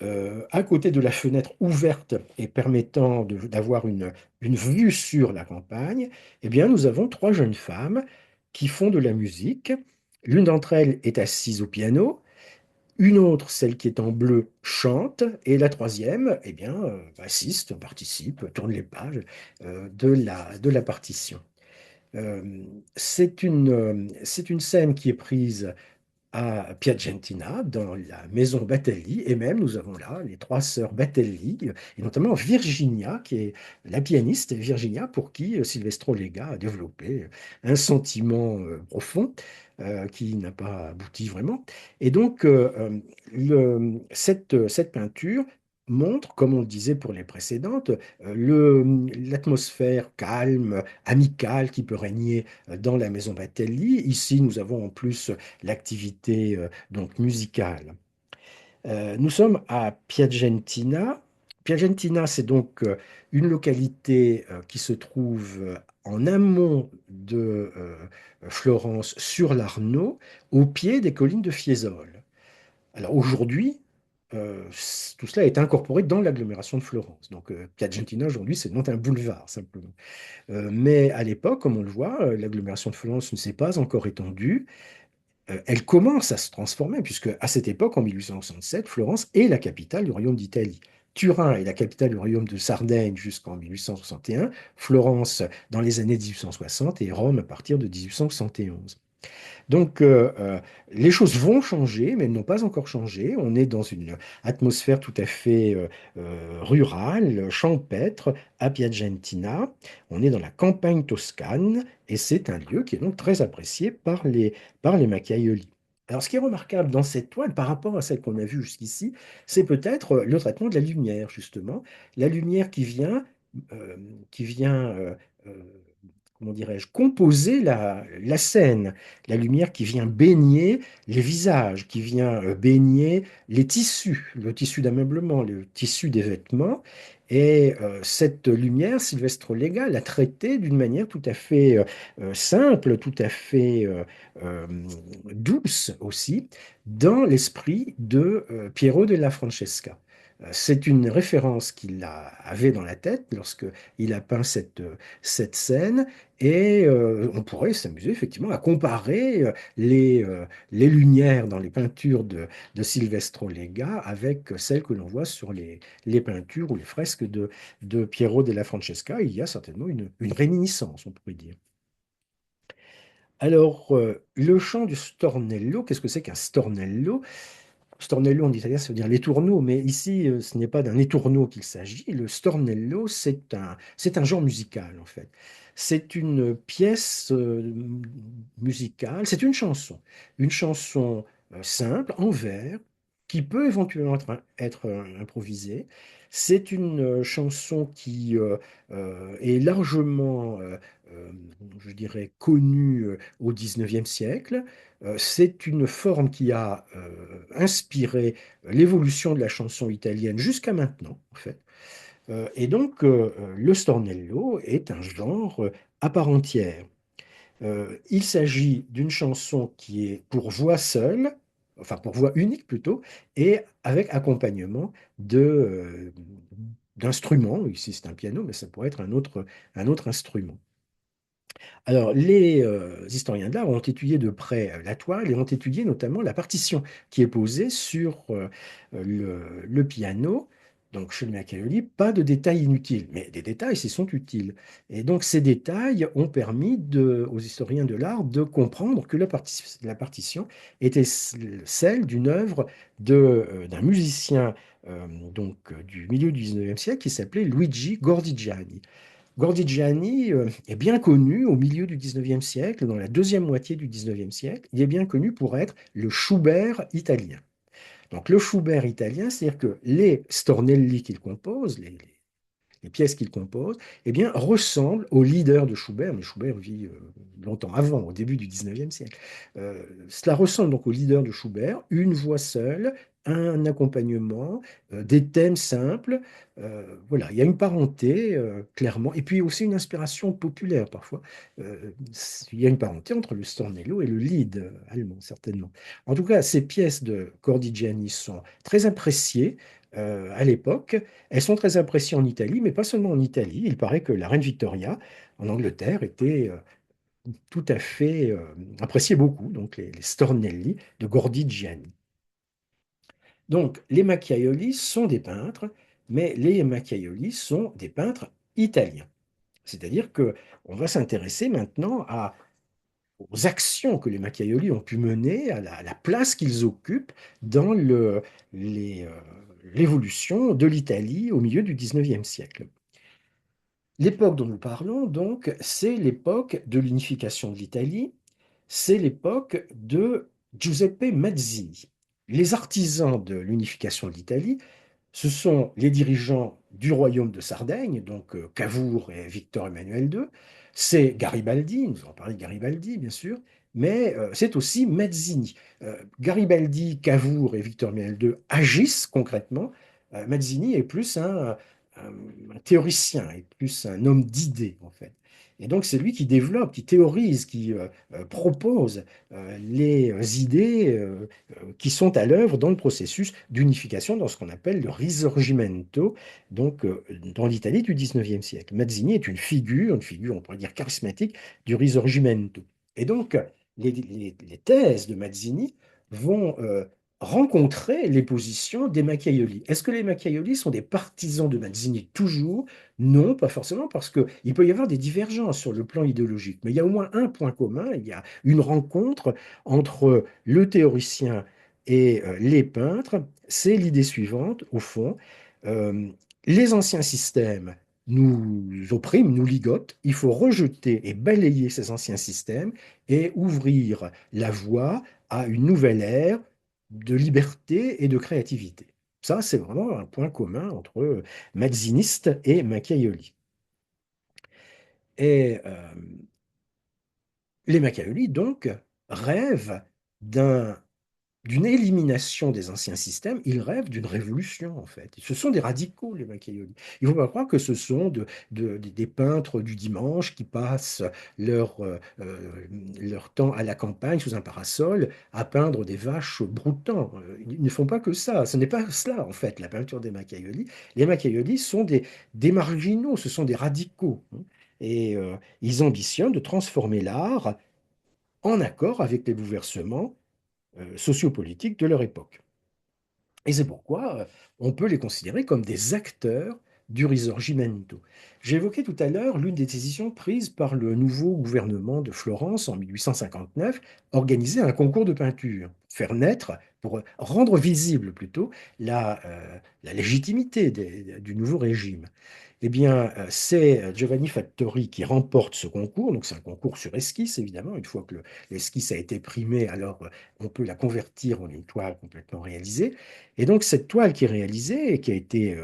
à côté de la fenêtre ouverte et permettant d'avoir une vue sur la campagne, eh bien, nous avons trois jeunes femmes qui font de la musique. L'une d'entre elles est assise au piano, une autre, celle qui est en bleu, chante, et la troisième, eh bien, assiste, participe, tourne les pages de la partition. Euh, c'est une scène qui est prise à Piacentina, dans la maison Batelli, et même nous avons là les trois sœurs Batelli, et notamment Virginia, qui est la pianiste, Virginia, pour qui Silvestro Lega a développé un sentiment profond qui n'a pas abouti vraiment. Et donc, cette peinture montre, comme on le disait pour les précédentes, l'atmosphère calme, amicale qui peut régner dans la maison Batelli. Ici, nous avons en plus l'activité donc musicale. Nous sommes à Piacentina. Piacentina, c'est donc une localité qui se trouve en amont de Florence, sur l'Arno, au pied des collines de Fiesole. Alors aujourd'hui, tout cela est incorporé dans l'agglomération de Florence. Donc Piacentina, aujourd'hui, c'est non un boulevard, simplement. Mais à l'époque, comme on le voit, l'agglomération de Florence ne s'est pas encore étendue. Elle commence à se transformer, puisque à cette époque, en 1867, Florence est la capitale du royaume d'Italie. Turin est la capitale du royaume de Sardaigne jusqu'en 1861, Florence dans les années 1860 et Rome à partir de 1871. Donc, les choses vont changer, mais elles n'ont pas encore changé. On est dans une atmosphère tout à fait rurale, champêtre, à Piacentina. On est dans la campagne toscane et c'est un lieu qui est donc très apprécié par les Macchiaioli. Alors, ce qui est remarquable dans cette toile par rapport à celle qu'on a vue jusqu'ici, c'est peut-être le traitement de la lumière, justement. La lumière euh, qui vient euh, comment dirais-je, composer la scène. La lumière qui vient baigner les visages, qui vient baigner les tissus, le tissu d'ameublement, le tissu des vêtements. Et cette lumière, Silvestro Lega l'a traitée d'une manière tout à fait simple, tout à fait euh, douce aussi, dans l'esprit de Piero della Francesca. C'est une référence avait dans la tête lorsque il a peint cette scène, et on pourrait s'amuser effectivement à comparer les lumières dans les peintures de Silvestro Lega avec celles que l'on voit sur les peintures ou les fresques de Piero della Francesca. Il y a certainement une réminiscence, on pourrait dire. Alors, le chant du stornello, qu'est-ce que c'est qu'un stornello? Stornello en italien, ça veut dire l'étourneau, mais ici, ce n'est pas d'un étourneau qu'il s'agit. Le stornello, c'est un genre musical, en fait. C'est une pièce musicale, c'est une chanson simple, en vers, qui peut éventuellement être improvisée. C'est une chanson qui est largement, je dirais, connue au XIXe siècle. C'est une forme qui a inspiré l'évolution de la chanson italienne jusqu'à maintenant, en fait. Et donc, le stornello est un genre à part entière. Il s'agit d'une chanson qui est pour voix seule, enfin pour voix unique plutôt, et avec accompagnement d'instruments. Ici, c'est un piano, mais ça pourrait être un autre instrument. Alors, les historiens de l'art ont étudié de près la toile et ont étudié notamment la partition qui est posée sur le piano. Donc, chez le Machiavelli, pas de détails inutiles, mais des détails, s'ils sont utiles. Et donc, ces détails ont permis aux historiens de l'art de comprendre que la partition était celle d'une œuvre d'un musicien du milieu du 19e siècle qui s'appelait Luigi Gordigiani. Gordigiani est bien connu au milieu du 19e siècle, dans la deuxième moitié du 19e siècle. Il est bien connu pour être le Schubert italien. Donc le Schubert italien, c'est-à-dire que les stornelli qu'il compose, les pièces qu'il compose, eh bien, ressemblent au leader de Schubert, mais Schubert vit longtemps avant, au début du 19e siècle. Cela ressemble donc au leader de Schubert, une voix seule, un accompagnement, des thèmes simples. Voilà, il y a une parenté, clairement, et puis aussi une inspiration populaire parfois. Il y a une parenté entre le stornello et le lied allemand, certainement. En tout cas, ces pièces de Cordigiani sont très appréciées à l'époque. Elles sont très appréciées en Italie, mais pas seulement en Italie. Il paraît que la reine Victoria, en Angleterre, était tout à fait appréciée beaucoup, donc les Stornelli de Gordigiani. Donc, les Macchiaioli sont des peintres, mais les Macchiaioli sont des peintres italiens. C'est-à-dire que on va s'intéresser maintenant aux actions que les Macchiaioli ont pu mener, à la place qu'ils occupent dans les, l'évolution de l'Italie au milieu du 19e siècle. L'époque dont nous parlons, donc, c'est l'époque de l'unification de l'Italie, c'est l'époque de Giuseppe Mazzini. Les artisans de l'unification de l'Italie, ce sont les dirigeants du royaume de Sardaigne, donc Cavour et Victor Emmanuel II. C'est Garibaldi, nous allons parler de Garibaldi, bien sûr, mais c'est aussi Mazzini. Garibaldi, Cavour et Victor Emmanuel II agissent concrètement. Mazzini est plus un théoricien, est plus un homme d'idées, en fait. Et donc, c'est lui qui développe, qui théorise, qui propose les idées qui sont à l'œuvre dans le processus d'unification dans ce qu'on appelle le Risorgimento, donc dans l'Italie du 19e siècle. Mazzini est une figure, on pourrait dire charismatique, du Risorgimento. Et donc, les thèses de Mazzini vont rencontrer les positions des Macchiaioli. Est-ce que les Macchiaioli sont des partisans de Mazzini toujours? Non, pas forcément, parce qu'il peut y avoir des divergences sur le plan idéologique. Mais il y a au moins un point commun, il y a une rencontre entre le théoricien et les peintres, c'est l'idée suivante, au fond. Euh, les anciens systèmes nous oppriment, nous ligotent. Il faut rejeter et balayer ces anciens systèmes et ouvrir la voie à une nouvelle ère de liberté et de créativité. Ça, c'est vraiment un point commun entre mazzinistes et Macchiaioli. Et les Macchiaioli, donc, rêvent d'un d'une élimination des anciens systèmes, ils rêvent d'une révolution, en fait. Ce sont des radicaux, les Macchiaioli. Il ne faut pas croire que ce sont des peintres du dimanche qui passent leur, euh, euh, leur temps à la campagne sous un parasol à peindre des vaches broutants. Ils ne font pas que ça. Ce n'est pas cela, en fait, la peinture des Macchiaioli. Les Macchiaioli sont des marginaux, ce sont des radicaux, hein. Et ils ambitionnent de transformer l'art en accord avec les bouleversements sociopolitiques de leur époque. Et c'est pourquoi on peut les considérer comme des acteurs du Risorgimento. J'ai évoqué tout à l'heure l'une des décisions prises par le nouveau gouvernement de Florence en 1859, organiser un concours de peinture, faire naître, pour rendre visible plutôt la légitimité du nouveau régime. Eh bien, c'est Giovanni Fattori qui remporte ce concours. Donc, c'est un concours sur esquisse, évidemment. Une fois que l'esquisse a été primée, alors on peut la convertir en une toile complètement réalisée. Et donc, cette toile qui est réalisée et qui a été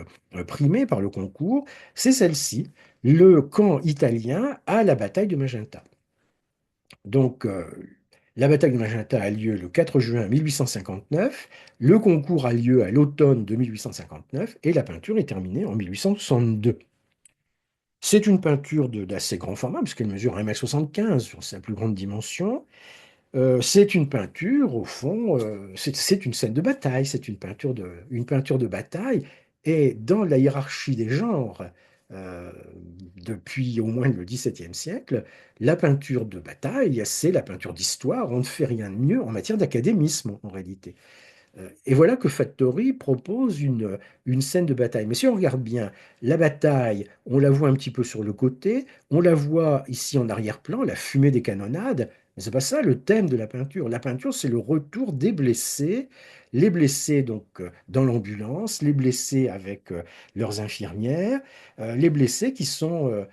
primée par le concours, c'est celle-ci, le camp italien à la bataille de Magenta. Donc, la bataille de Magenta a lieu le 4 juin 1859, le concours a lieu à l'automne de 1859 et la peinture est terminée en 1862. C'est une peinture d'assez grand format, puisqu'elle mesure 1,75 m sur sa plus grande dimension. C'est une peinture, au fond, c'est une scène de bataille, c'est une peinture de bataille. Et dans la hiérarchie des genres, euh, depuis au moins le XVIIe siècle, la peinture de bataille, c'est la peinture d'histoire. On ne fait rien de mieux en matière d'académisme, en réalité. Et voilà que Fattori propose une scène de bataille. Mais si on regarde bien, la bataille, on la voit un petit peu sur le côté, on la voit ici en arrière-plan, la fumée des canonnades, mais c'est pas ça le thème de la peinture. La peinture, c'est le retour des blessés, les blessés donc dans l'ambulance, les blessés avec leurs infirmières, les blessés qui sont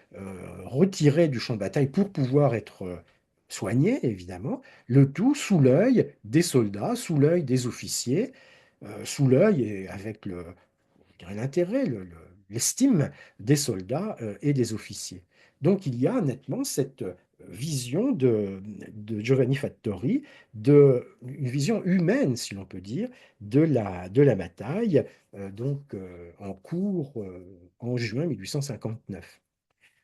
retirés du champ de bataille pour pouvoir être soignés, évidemment, le tout sous l'œil des soldats, sous l'œil des officiers. sous l'œil et avec je dirais, l'intérêt, l'estime des soldats et des officiers. Donc il y a nettement cette vision de Giovanni Fattori, une vision humaine, si l'on peut dire, de la bataille, en cours en juin 1859.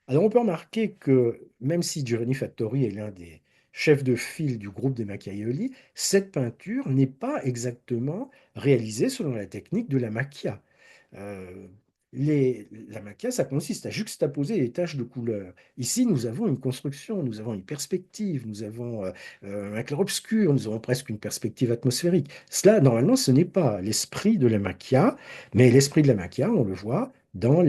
Alors on peut remarquer que même si Giovanni Fattori est l'un des chefs de file du groupe des Macchiaioli, cette peinture n'est pas exactement réalisée selon la technique de la macchia. Euh, la maquia, ça consiste à juxtaposer les taches de couleur. Ici, nous avons une construction, nous avons une perspective, nous avons un clair-obscur, nous avons presque une perspective atmosphérique. Cela, normalement, ce n'est pas l'esprit de la maquia, mais l'esprit de la maquia, on le voit dans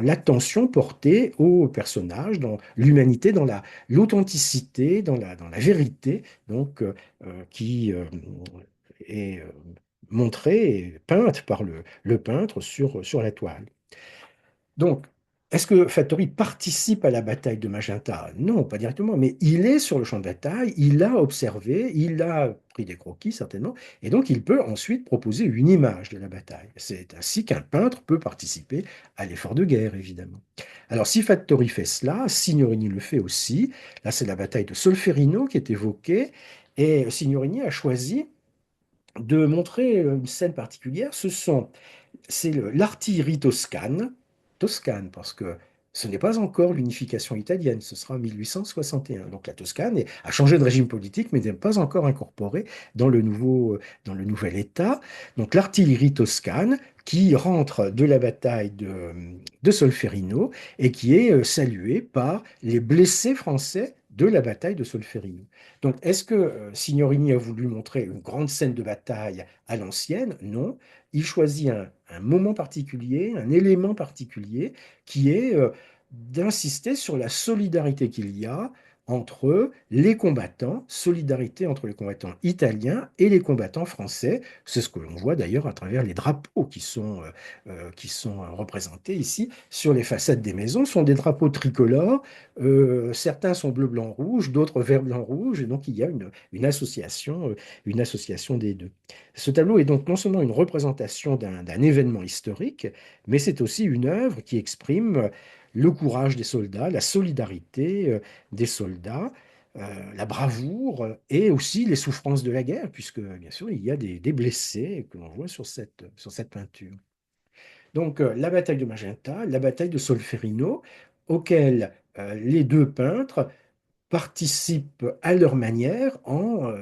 l'attention portée au personnage, dans l'humanité, dans l'authenticité, dans la vérité, qui est montrée et peinte par le peintre sur la toile. Donc, est-ce que Fattori participe à la bataille de Magenta? Non, pas directement, mais il est sur le champ de bataille, il a observé, il a pris des croquis certainement, et donc il peut ensuite proposer une image de la bataille. C'est ainsi qu'un peintre peut participer à l'effort de guerre, évidemment. Alors, si Fattori fait cela, Signorini le fait aussi. Là, c'est la bataille de Solferino qui est évoquée, et Signorini a choisi de montrer une scène particulière. C'est l'artillerie toscane, parce que ce n'est pas encore l'unification italienne, ce sera en 1861. Donc la Toscane a changé de régime politique, mais n'est pas encore incorporée dans le nouvel État. Donc l'artillerie toscane qui rentre de la bataille de Solferino et qui est saluée par les blessés français de la bataille de Solferino. Donc est-ce que Signorini a voulu montrer une grande scène de bataille à l'ancienne? Non. Il choisit un moment particulier, un élément particulier, qui est d'insister sur la solidarité qu'il y a entre les combattants, solidarité entre les combattants italiens et les combattants français. C'est ce que l'on voit d'ailleurs à travers les drapeaux qui sont représentés ici sur les façades des maisons. Ce sont des drapeaux tricolores. Certains sont bleu, blanc, rouge, d'autres vert, blanc, rouge. Et donc il y a une association des deux. Ce tableau est donc non seulement une représentation d'un événement historique, mais c'est aussi une œuvre qui exprime le courage des soldats, la solidarité des soldats, la bravoure et aussi les souffrances de la guerre, puisque bien sûr il y a des blessés que l'on voit sur cette peinture. Donc la bataille de Magenta, la bataille de Solferino, auquel les deux peintres participent à leur manière en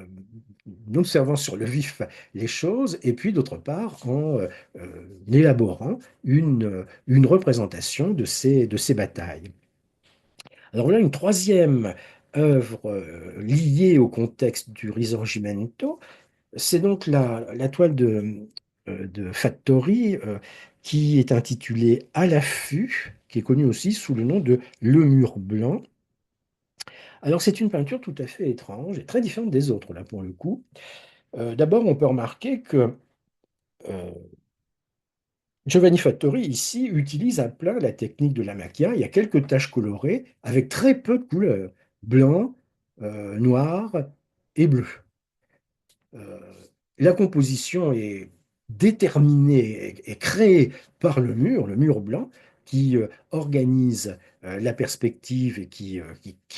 observant sur le vif les choses et puis d'autre part en élaborant une représentation de ces batailles. Alors voilà une troisième œuvre liée au contexte du Risorgimento. C'est donc la toile de Fattori qui est intitulée À l'affût, qui est connue aussi sous le nom de Le mur blanc. Alors c'est une peinture tout à fait étrange et très différente des autres, là pour le coup. D'abord, on peut remarquer que euh, Giovanni Fattori, ici, utilise à plein la technique de la macchia. Il y a quelques taches colorées avec très peu de couleurs, blanc, noir et bleu. Euh, la composition est déterminée et créée par le mur blanc, qui organise la perspective et qui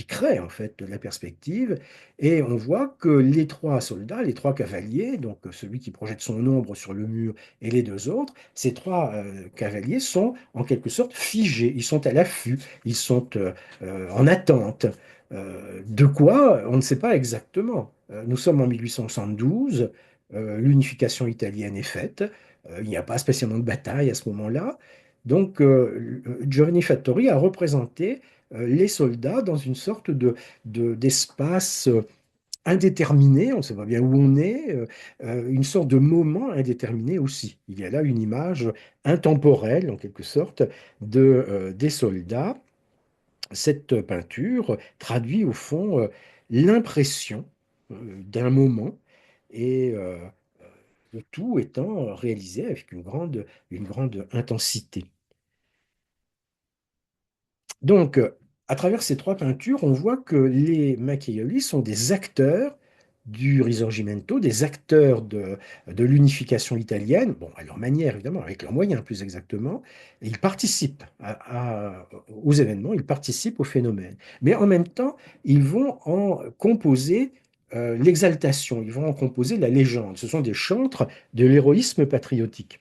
crée en fait la perspective. Et on voit que les trois soldats, les trois cavaliers, donc celui qui projette son ombre sur le mur et les deux autres, ces trois cavaliers sont en quelque sorte figés, ils sont à l'affût, ils sont en attente. De quoi? On ne sait pas exactement. Nous sommes en 1872, l'unification italienne est faite, il n'y a pas spécialement de bataille à ce moment-là. Donc, Giovanni Fattori a représenté les soldats dans une sorte d'espace indéterminé, on ne sait pas bien où on est, une sorte de moment indéterminé aussi. Il y a là une image intemporelle, en quelque sorte, des soldats. Cette peinture traduit au fond l'impression d'un moment et le tout étant réalisé avec une grande intensité. Donc, à travers ces trois peintures, on voit que les Macchiaioli sont des acteurs du Risorgimento, des acteurs de l'unification italienne, bon, à leur manière évidemment, avec leurs moyens plus exactement, et ils participent aux événements, ils participent au phénomène. Mais en même temps, ils vont en composer l'exaltation, ils vont en composer la légende. Ce sont des chantres de l'héroïsme patriotique.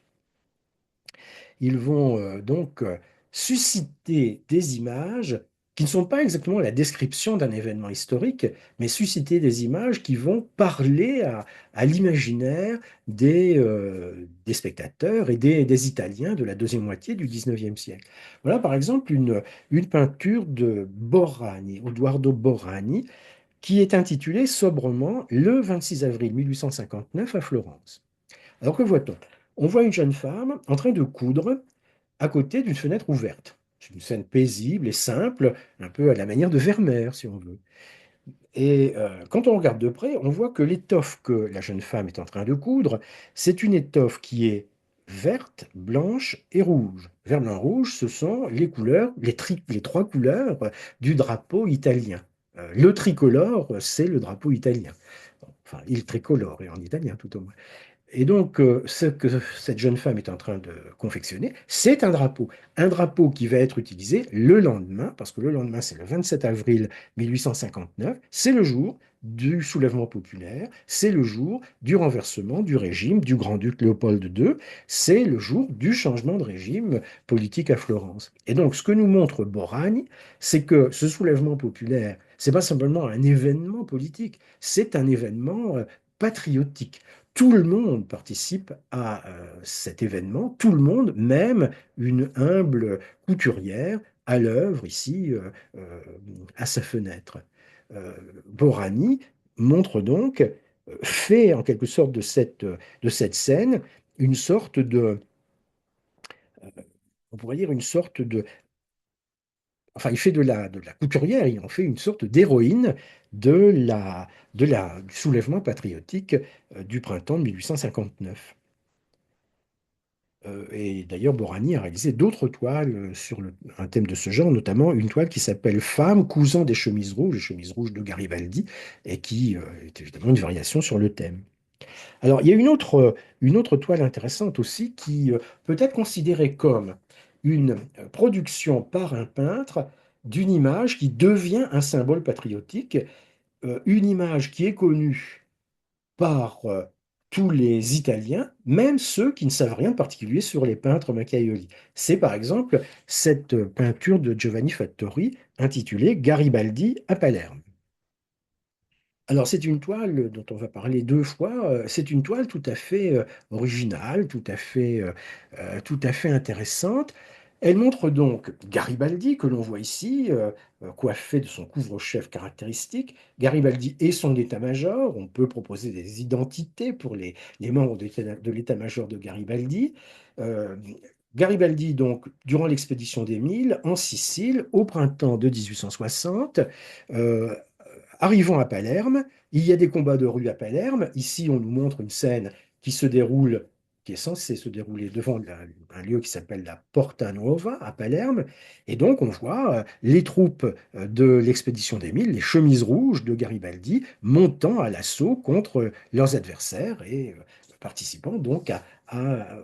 Ils vont donc susciter des images qui ne sont pas exactement la description d'un événement historique, mais susciter des images qui vont parler à l'imaginaire des spectateurs et des Italiens de la deuxième moitié du XIXe siècle. Voilà par exemple une peinture de Borani, Eduardo Borani, qui est intitulée sobrement Le 26 avril 1859 à Florence. Alors que voit-on? On voit une jeune femme en train de coudre à côté d'une fenêtre ouverte. C'est une scène paisible et simple, un peu à la manière de Vermeer, si on veut. Et quand on regarde de près, on voit que l'étoffe que la jeune femme est en train de coudre, c'est une étoffe qui est verte, blanche et rouge. Vert, blanc, rouge, ce sont les couleurs, les trois couleurs du drapeau italien. Le tricolore, c'est le drapeau italien. Enfin, il tricolore, et en italien tout au moins. Et donc, ce que cette jeune femme est en train de confectionner, c'est un drapeau. Un drapeau qui va être utilisé le lendemain, parce que le lendemain, c'est le 27 avril 1859, c'est le jour du soulèvement populaire, c'est le jour du renversement du régime du grand-duc Léopold II, c'est le jour du changement de régime politique à Florence. Et donc, ce que nous montre Boragni, c'est que ce soulèvement populaire, c'est pas simplement un événement politique, c'est un événement patriotique. Tout le monde participe à cet événement, tout le monde, même une humble couturière à l'œuvre ici à sa fenêtre. Borani montre donc, fait en quelque sorte de cette scène une sorte de, on pourrait dire une sorte de, enfin il fait de la couturière, il en fait une sorte d'héroïne du soulèvement patriotique du printemps de 1859. Et d'ailleurs, Borani a réalisé d'autres toiles sur un thème de ce genre, notamment une toile qui s'appelle Femmes cousant des les chemises rouges de Garibaldi, et qui est évidemment une variation sur le thème. Alors, il y a une autre toile intéressante aussi qui peut être considérée comme une production par un peintre d'une image qui devient un symbole patriotique, une image qui est connue par tous les Italiens, même ceux qui ne savent rien de particulier sur les peintres Macchiaioli. C'est par exemple cette peinture de Giovanni Fattori intitulée Garibaldi à Palerme. Alors, c'est une toile dont on va parler deux fois. C'est une toile tout à fait originale, tout à fait intéressante. Elle montre donc Garibaldi, que l'on voit ici, coiffé de son couvre-chef caractéristique. Garibaldi et son état-major. On peut proposer des identités pour les membres de l'état-major de Garibaldi. Euh, Garibaldi, donc, durant l'expédition d'Émile, en Sicile, au printemps de 1860, euh, arrivons à Palerme, il y a des combats de rue à Palerme. Ici, on nous montre une scène qui se déroule, qui est censée se dérouler devant un lieu qui s'appelle la Porta Nuova à Palerme. Et donc, on voit les troupes de l'expédition d'Émile, les chemises rouges de Garibaldi, montant à l'assaut contre leurs adversaires et participant donc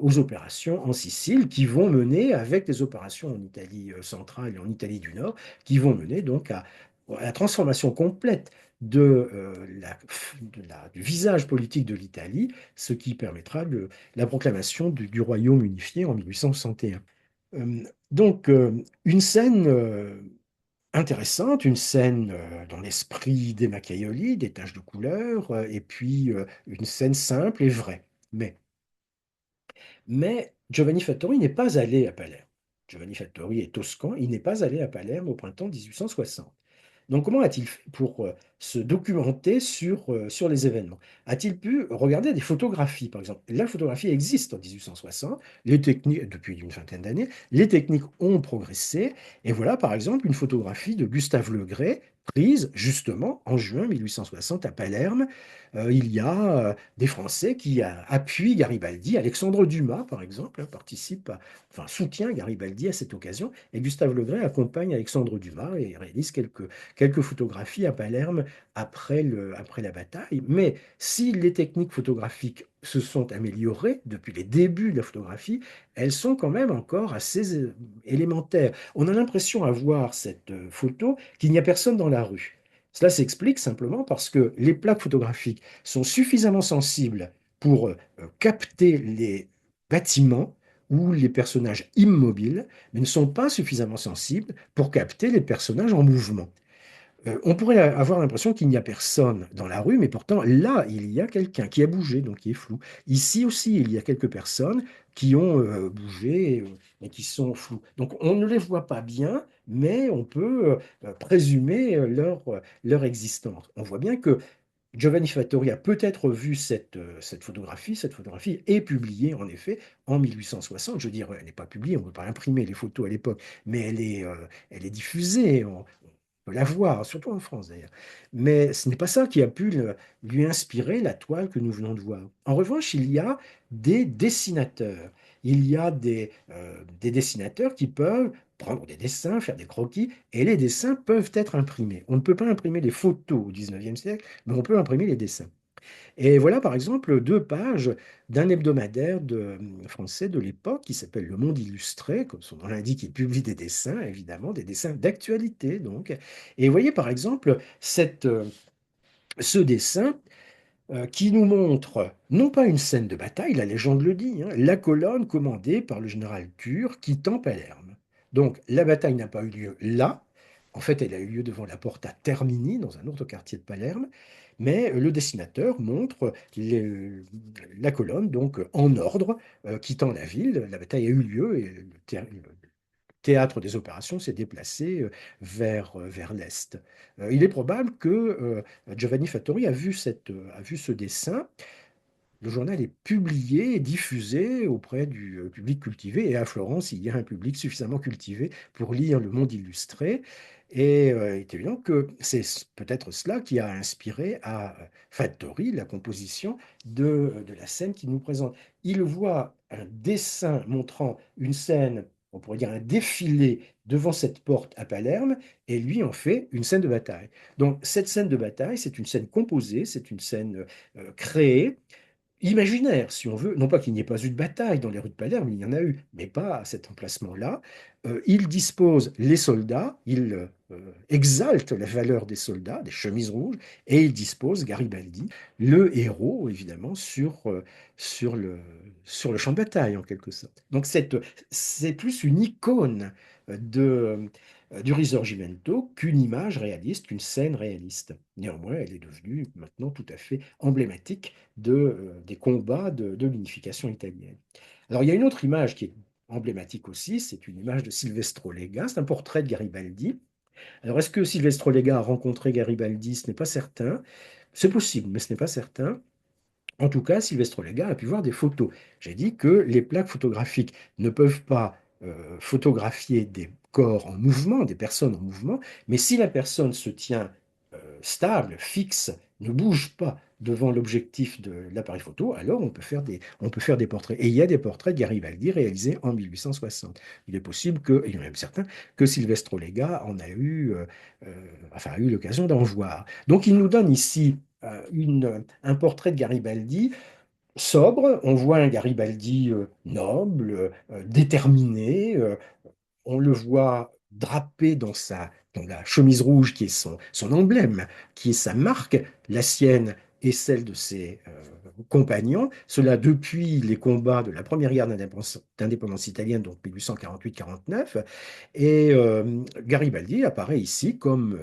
aux opérations en Sicile qui vont mener, avec les opérations en Italie centrale et en Italie du Nord, qui vont mener donc à la transformation complète du visage politique de l'Italie, ce qui permettra la proclamation du royaume unifié en 1861. Donc, une scène intéressante, une scène dans l'esprit des Macchiaioli, des taches de couleur, et puis une scène simple et vraie. Mais Giovanni Fattori n'est pas allé à Palerme. Giovanni Fattori est toscan, il n'est pas allé à Palerme au printemps 1860. Donc, comment a-t-il fait pour se documenter sur les événements? A-t-il pu regarder des photographies, par exemple? La photographie existe en 1860, les techniques, depuis une vingtaine d'années, les techniques ont progressé, et voilà, par exemple, une photographie de Gustave Legray prise justement en juin 1860 à Palerme. Il y a des Français qui appuient Garibaldi. Alexandre Dumas, par exemple, hein, enfin, soutient Garibaldi à cette occasion. Et Gustave Le Gray accompagne Alexandre Dumas et réalise quelques photographies à Palerme après la bataille. Mais si les techniques photographiques se sont améliorées depuis les débuts de la photographie, elles sont quand même encore assez élémentaires. On a l'impression à voir cette photo qu'il n'y a personne dans la rue. Cela s'explique simplement parce que les plaques photographiques sont suffisamment sensibles pour capter les bâtiments ou les personnages immobiles, mais ne sont pas suffisamment sensibles pour capter les personnages en mouvement. On pourrait avoir l'impression qu'il n'y a personne dans la rue, mais pourtant là, il y a quelqu'un qui a bougé, donc qui est flou. Ici aussi, il y a quelques personnes qui ont bougé et qui sont floues. Donc on ne les voit pas bien, mais on peut présumer leur existence. On voit bien que Giovanni Fattori a peut-être vu cette photographie. Cette photographie est publiée en effet en 1860. Je veux dire, elle n'est pas publiée, on ne peut pas imprimer les photos à l'époque, mais elle est diffusée. On peut la voir, surtout en France d'ailleurs. Mais ce n'est pas ça qui a pu lui inspirer la toile que nous venons de voir. En revanche, il y a des dessinateurs. Il y a des dessinateurs qui peuvent prendre des dessins, faire des croquis, et les dessins peuvent être imprimés. On ne peut pas imprimer les photos au XIXe siècle, mais on peut imprimer les dessins. Et voilà par exemple deux pages d'un hebdomadaire français de l'époque qui s'appelle Le Monde Illustré, comme son nom l'indique, il publie des dessins, évidemment, des dessins d'actualité donc. Et vous voyez par exemple ce dessin qui nous montre non pas une scène de bataille, la légende le dit, hein, la colonne commandée par le général Turc quittant Palerme. Donc la bataille n'a pas eu lieu là, en fait elle a eu lieu devant la Porta Termini, dans un autre quartier de Palerme, mais le dessinateur montre la colonne donc en ordre, quittant la ville. La bataille a eu lieu et le théâtre des opérations s'est déplacé vers l'est. Il est probable que Giovanni Fattori a vu ce dessin. Le journal est publié et diffusé auprès du public cultivé. Et à Florence, il y a un public suffisamment cultivé pour lire Le Monde illustré. Et il est évident que c'est peut-être cela qui a inspiré à Fattori la composition de la scène qu'il nous présente. Il voit un dessin montrant une scène, on pourrait dire un défilé devant cette porte à Palerme, et lui en fait une scène de bataille. Donc cette scène de bataille, c'est une scène composée, c'est une scène créée imaginaire, si on veut. Non pas qu'il n'y ait pas eu de bataille dans les rues de Palerme, il y en a eu, mais pas à cet emplacement-là. Il dispose les soldats, il exalte la valeur des soldats, des chemises rouges, et il dispose Garibaldi, le héros, évidemment, sur le, sur le champ de bataille, en quelque sorte. Donc c'est plus une icône du Risorgimento qu'une image réaliste, qu'une scène réaliste. Néanmoins, elle est devenue maintenant tout à fait emblématique des combats de l'unification italienne. Alors, il y a une autre image qui est emblématique aussi, c'est une image de Silvestro Lega, c'est un portrait de Garibaldi. Alors, est-ce que Silvestro Lega a rencontré Garibaldi? Ce n'est pas certain. C'est possible, mais ce n'est pas certain. En tout cas, Silvestro Lega a pu voir des photos. J'ai dit que les plaques photographiques ne peuvent pas photographier des corps en mouvement, des personnes en mouvement, mais si la personne se tient stable, fixe, ne bouge pas devant l'objectif de l'appareil photo, alors on peut faire des portraits. Et il y a des portraits de Garibaldi réalisés en 1860. Il est possible que, il y en a même certains, que Silvestro Lega a eu l'occasion d'en voir. Donc il nous donne ici un portrait de Garibaldi sobre. On voit un Garibaldi noble, déterminé. On le voit drapé dans la chemise rouge qui est son emblème, qui est sa marque, la sienne et celle de ses compagnons. Cela depuis les combats de la première guerre d'indépendance italienne, donc 1848-49. Et Garibaldi apparaît ici comme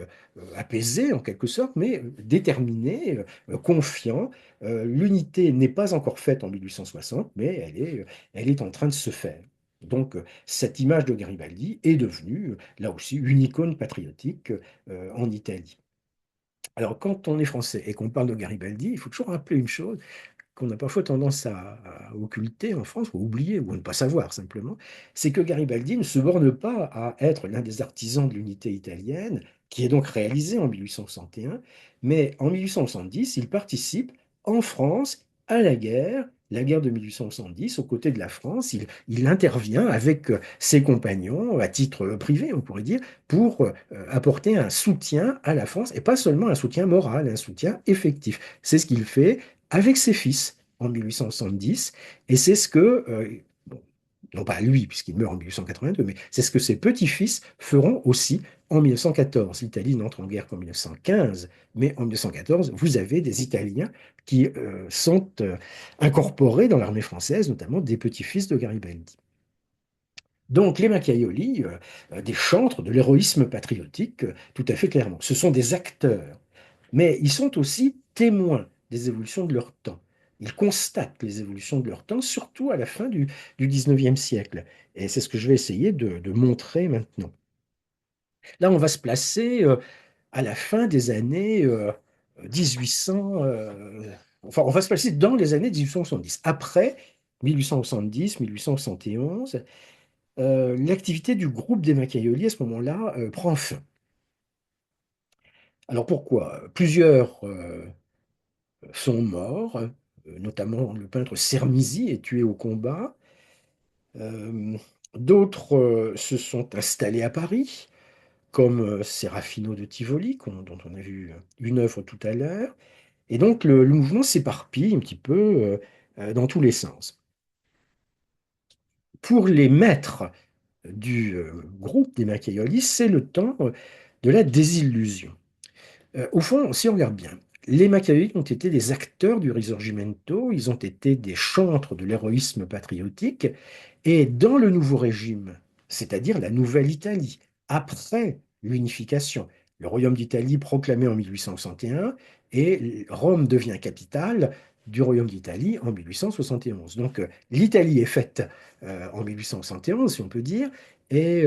apaisé en quelque sorte, mais déterminé, confiant. L'unité n'est pas encore faite en 1860, mais elle est en train de se faire. Donc, cette image de Garibaldi est devenue, là aussi, une icône patriotique en Italie. Alors, quand on est français et qu'on parle de Garibaldi, il faut toujours rappeler une chose, qu'on a parfois tendance à occulter en France, ou à oublier, ou à ne pas savoir simplement, c'est que Garibaldi ne se borne pas à être l'un des artisans de l'unité italienne, qui est donc réalisée en 1861, mais en 1870, il participe en France à la guerre de 1870, aux côtés de la France. Il intervient avec ses compagnons, à titre privé, on pourrait dire, pour apporter un soutien à la France, et pas seulement un soutien moral, un soutien effectif. C'est ce qu'il fait avec ses fils en 1870, et c'est ce que, bon, non pas lui, puisqu'il meurt en 1882, mais c'est ce que ses petits-fils feront aussi en 1914. L'Italie n'entre en guerre qu'en 1915, mais en 1914, vous avez des Italiens qui sont incorporés dans l'armée française, notamment des petits-fils de Garibaldi. Donc les Macchiaioli, des chantres de l'héroïsme patriotique, tout à fait clairement. Ce sont des acteurs, mais ils sont aussi témoins des évolutions de leur temps. Ils constatent les évolutions de leur temps, surtout à la fin du 19e siècle. Et c'est ce que je vais essayer de montrer maintenant. Là, on va se placer à la fin des années 1800, enfin, on va se placer dans les années 1870. Après 1870, 1871, l'activité du groupe des Macchiaioli à ce moment-là prend fin. Alors pourquoi? Plusieurs sont morts, notamment le peintre Sermisi est tué au combat. Euh, D'autres se sont installés à Paris, comme Serafino de Tivoli, dont on a vu une œuvre tout à l'heure. Et donc le mouvement s'éparpille un petit peu dans tous les sens. Pour les maîtres du groupe des Macchiaioli, c'est le temps de la désillusion. Au fond, si on regarde bien, les Machiavéliques ont été des acteurs du Risorgimento, ils ont été des chantres de l'héroïsme patriotique, et dans le nouveau régime, c'est-à-dire la Nouvelle-Italie, après l'unification, le Royaume d'Italie proclamé en 1861, et Rome devient capitale du Royaume d'Italie en 1871. Donc l'Italie est faite en 1871, si on peut dire, et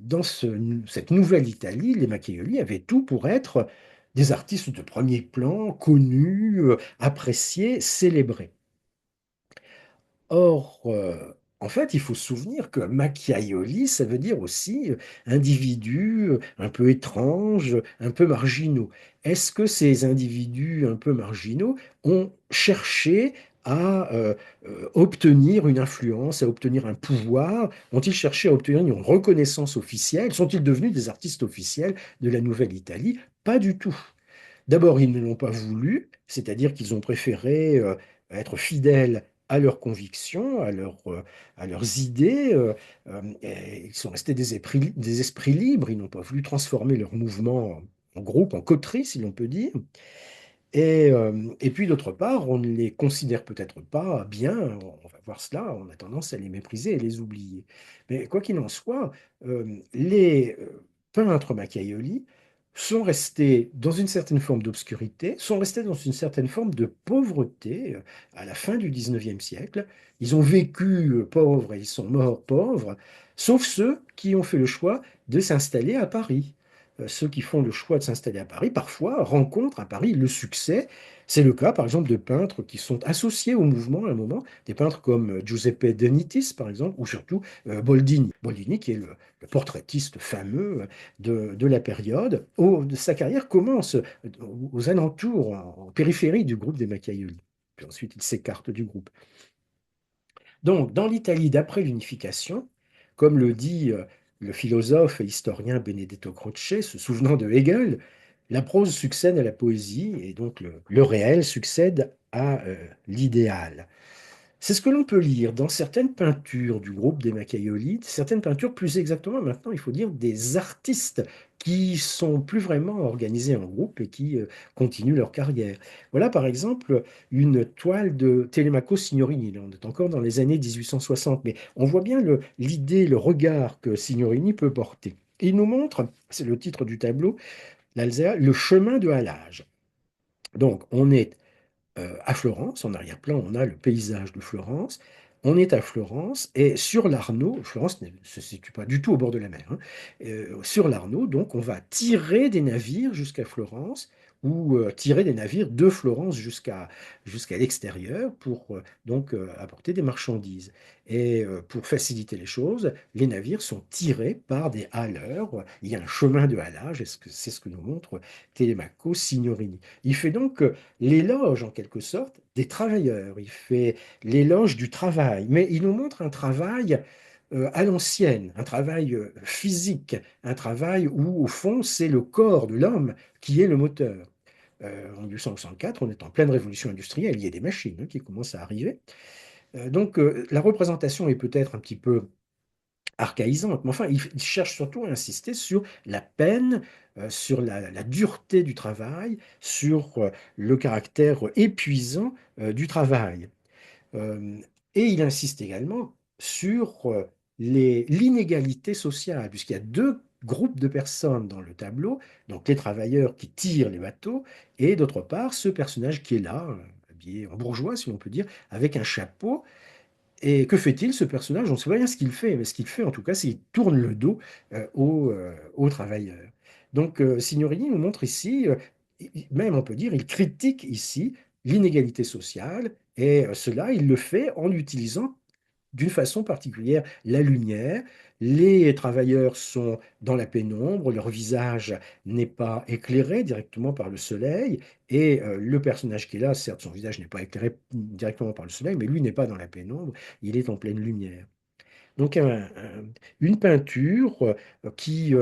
dans cette nouvelle Italie, les Macchiaioli avaient tout pour être des artistes de premier plan, connus, appréciés, célébrés. Or, en fait, il faut se souvenir que Macchiaioli, ça veut dire aussi individus un peu étranges, un peu marginaux. Est-ce que ces individus un peu marginaux ont cherché à obtenir une influence, à obtenir un pouvoir? Ont-ils cherché à obtenir une reconnaissance officielle? Sont-ils devenus des artistes officiels de la Nouvelle-Italie? Pas du tout. D'abord, ils ne l'ont pas voulu, c'est-à-dire qu'ils ont préféré être fidèles à leurs convictions, à leurs idées. Et ils sont restés des esprits libres, ils n'ont pas voulu transformer leur mouvement en groupe, en coterie, si l'on peut dire. Et puis d'autre part, on ne les considère peut-être pas bien, on va voir cela, on a tendance à les mépriser et les oublier. Mais quoi qu'il en soit, les peintres Macchiaioli sont restés dans une certaine forme d'obscurité, sont restés dans une certaine forme de pauvreté à la fin du 19e siècle. Ils ont vécu pauvres et ils sont morts pauvres, sauf ceux qui ont fait le choix de s'installer à Paris. Ceux qui font le choix de s'installer à Paris, parfois rencontrent à Paris le succès. C'est le cas, par exemple, de peintres qui sont associés au mouvement à un moment, des peintres comme Giuseppe De Nittis, par exemple, ou surtout Boldini. Boldini, qui est le portraitiste fameux de la période. Sa carrière commence aux alentours, en périphérie du groupe des Macchiaioli. Puis ensuite, il s'écarte du groupe. Donc, dans l'Italie d'après l'unification, comme le dit le philosophe et historien Benedetto Croce, se souvenant de Hegel, la prose succède à la poésie et donc le réel succède à l'idéal. C'est ce que l'on peut lire dans certaines peintures du groupe des Macchiaioli, certaines peintures plus exactement maintenant, il faut dire, des artistes qui sont plus vraiment organisés en groupe et qui continuent leur carrière. Voilà par exemple une toile de Telemaco Signorini. Là, on est encore dans les années 1860, mais on voit bien l'idée, le regard que Signorini peut porter. Et il nous montre, c'est le titre du tableau, l'Alzea, le chemin de halage. Donc on est à Florence, en arrière-plan, on a le paysage de Florence. On est à Florence et sur l'Arno, Florence ne se situe pas du tout au bord de la mer, hein. Sur l'Arno, donc, on va tirer des navires jusqu'à Florence ou tirer des navires de Florence jusqu'à l'extérieur pour apporter des marchandises. Et pour faciliter les choses, les navires sont tirés par des haleurs. Il y a un chemin de halage, et c'est ce que nous montre Telemaco Signorini. Il fait donc l'éloge, en quelque sorte, des travailleurs. Il fait l'éloge du travail, mais il nous montre un travail à l'ancienne, un travail physique, un travail où, au fond, c'est le corps de l'homme qui est le moteur. En 1864, on est en pleine révolution industrielle, il y a des machines qui commencent à arriver. La représentation est peut-être un petit peu archaïsante, mais enfin, il cherche surtout à insister sur la peine, sur la dureté du travail, sur le caractère épuisant du travail. Euh, et il insiste également sur l'inégalité sociale, puisqu'il y a deux groupes de personnes dans le tableau, donc les travailleurs qui tirent les bateaux, et d'autre part ce personnage qui est là, habillé en bourgeois, si on peut dire, avec un chapeau. Et que fait-il, ce personnage? On ne sait pas bien ce qu'il fait, mais ce qu'il fait en tout cas, c'est qu'il tourne le dos aux travailleurs. Signorini nous montre ici, même on peut dire, il critique ici l'inégalité sociale, et cela, il le fait en utilisant d'une façon particulière la lumière. Les travailleurs sont dans la pénombre, leur visage n'est pas éclairé directement par le soleil, et le personnage qui est là, certes, son visage n'est pas éclairé directement par le soleil, mais lui n'est pas dans la pénombre, il est en pleine lumière. Donc une peinture qui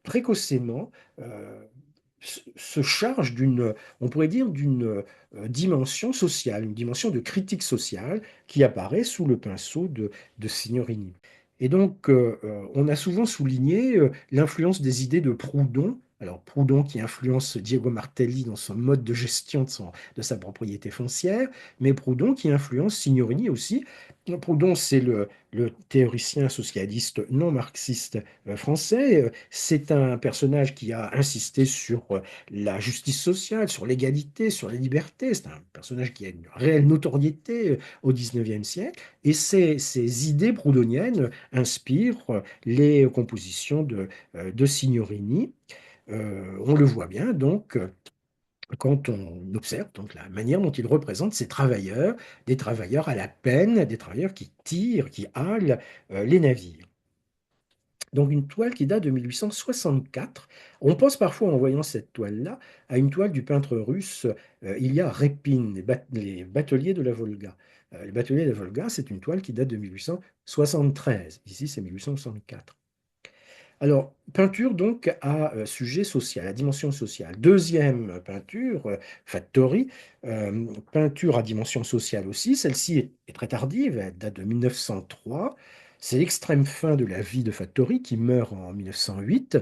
précocement euh, se charge on pourrait dire, d'une dimension sociale, une dimension de critique sociale qui apparaît sous le pinceau de Signorini. Et on a souvent souligné l'influence des idées de Proudhon. Alors, Proudhon qui influence Diego Martelli dans son mode de gestion de sa propriété foncière, mais Proudhon qui influence Signorini aussi. Proudhon, c'est le théoricien socialiste non marxiste français. C'est un personnage qui a insisté sur la justice sociale, sur l'égalité, sur les libertés. C'est un personnage qui a une réelle notoriété au XIXe siècle. Et ces idées proudhoniennes inspirent les compositions de Signorini. On le voit bien, quand on observe la manière dont il représente ces travailleurs, des travailleurs à la peine, des travailleurs qui tirent, qui halent les navires. Donc une toile qui date de 1864. On pense parfois en voyant cette toile-là à une toile du peintre russe Ilya Repin, les bateliers de la Volga. Les bateliers de la Volga, c'est une toile qui date de 1873. Ici, c'est 1864. Alors, peinture donc à sujet social, à dimension sociale. Deuxième peinture, Fattori, peinture à dimension sociale aussi. Celle-ci est très tardive, elle date de 1903. C'est l'extrême fin de la vie de Fattori qui meurt en 1908.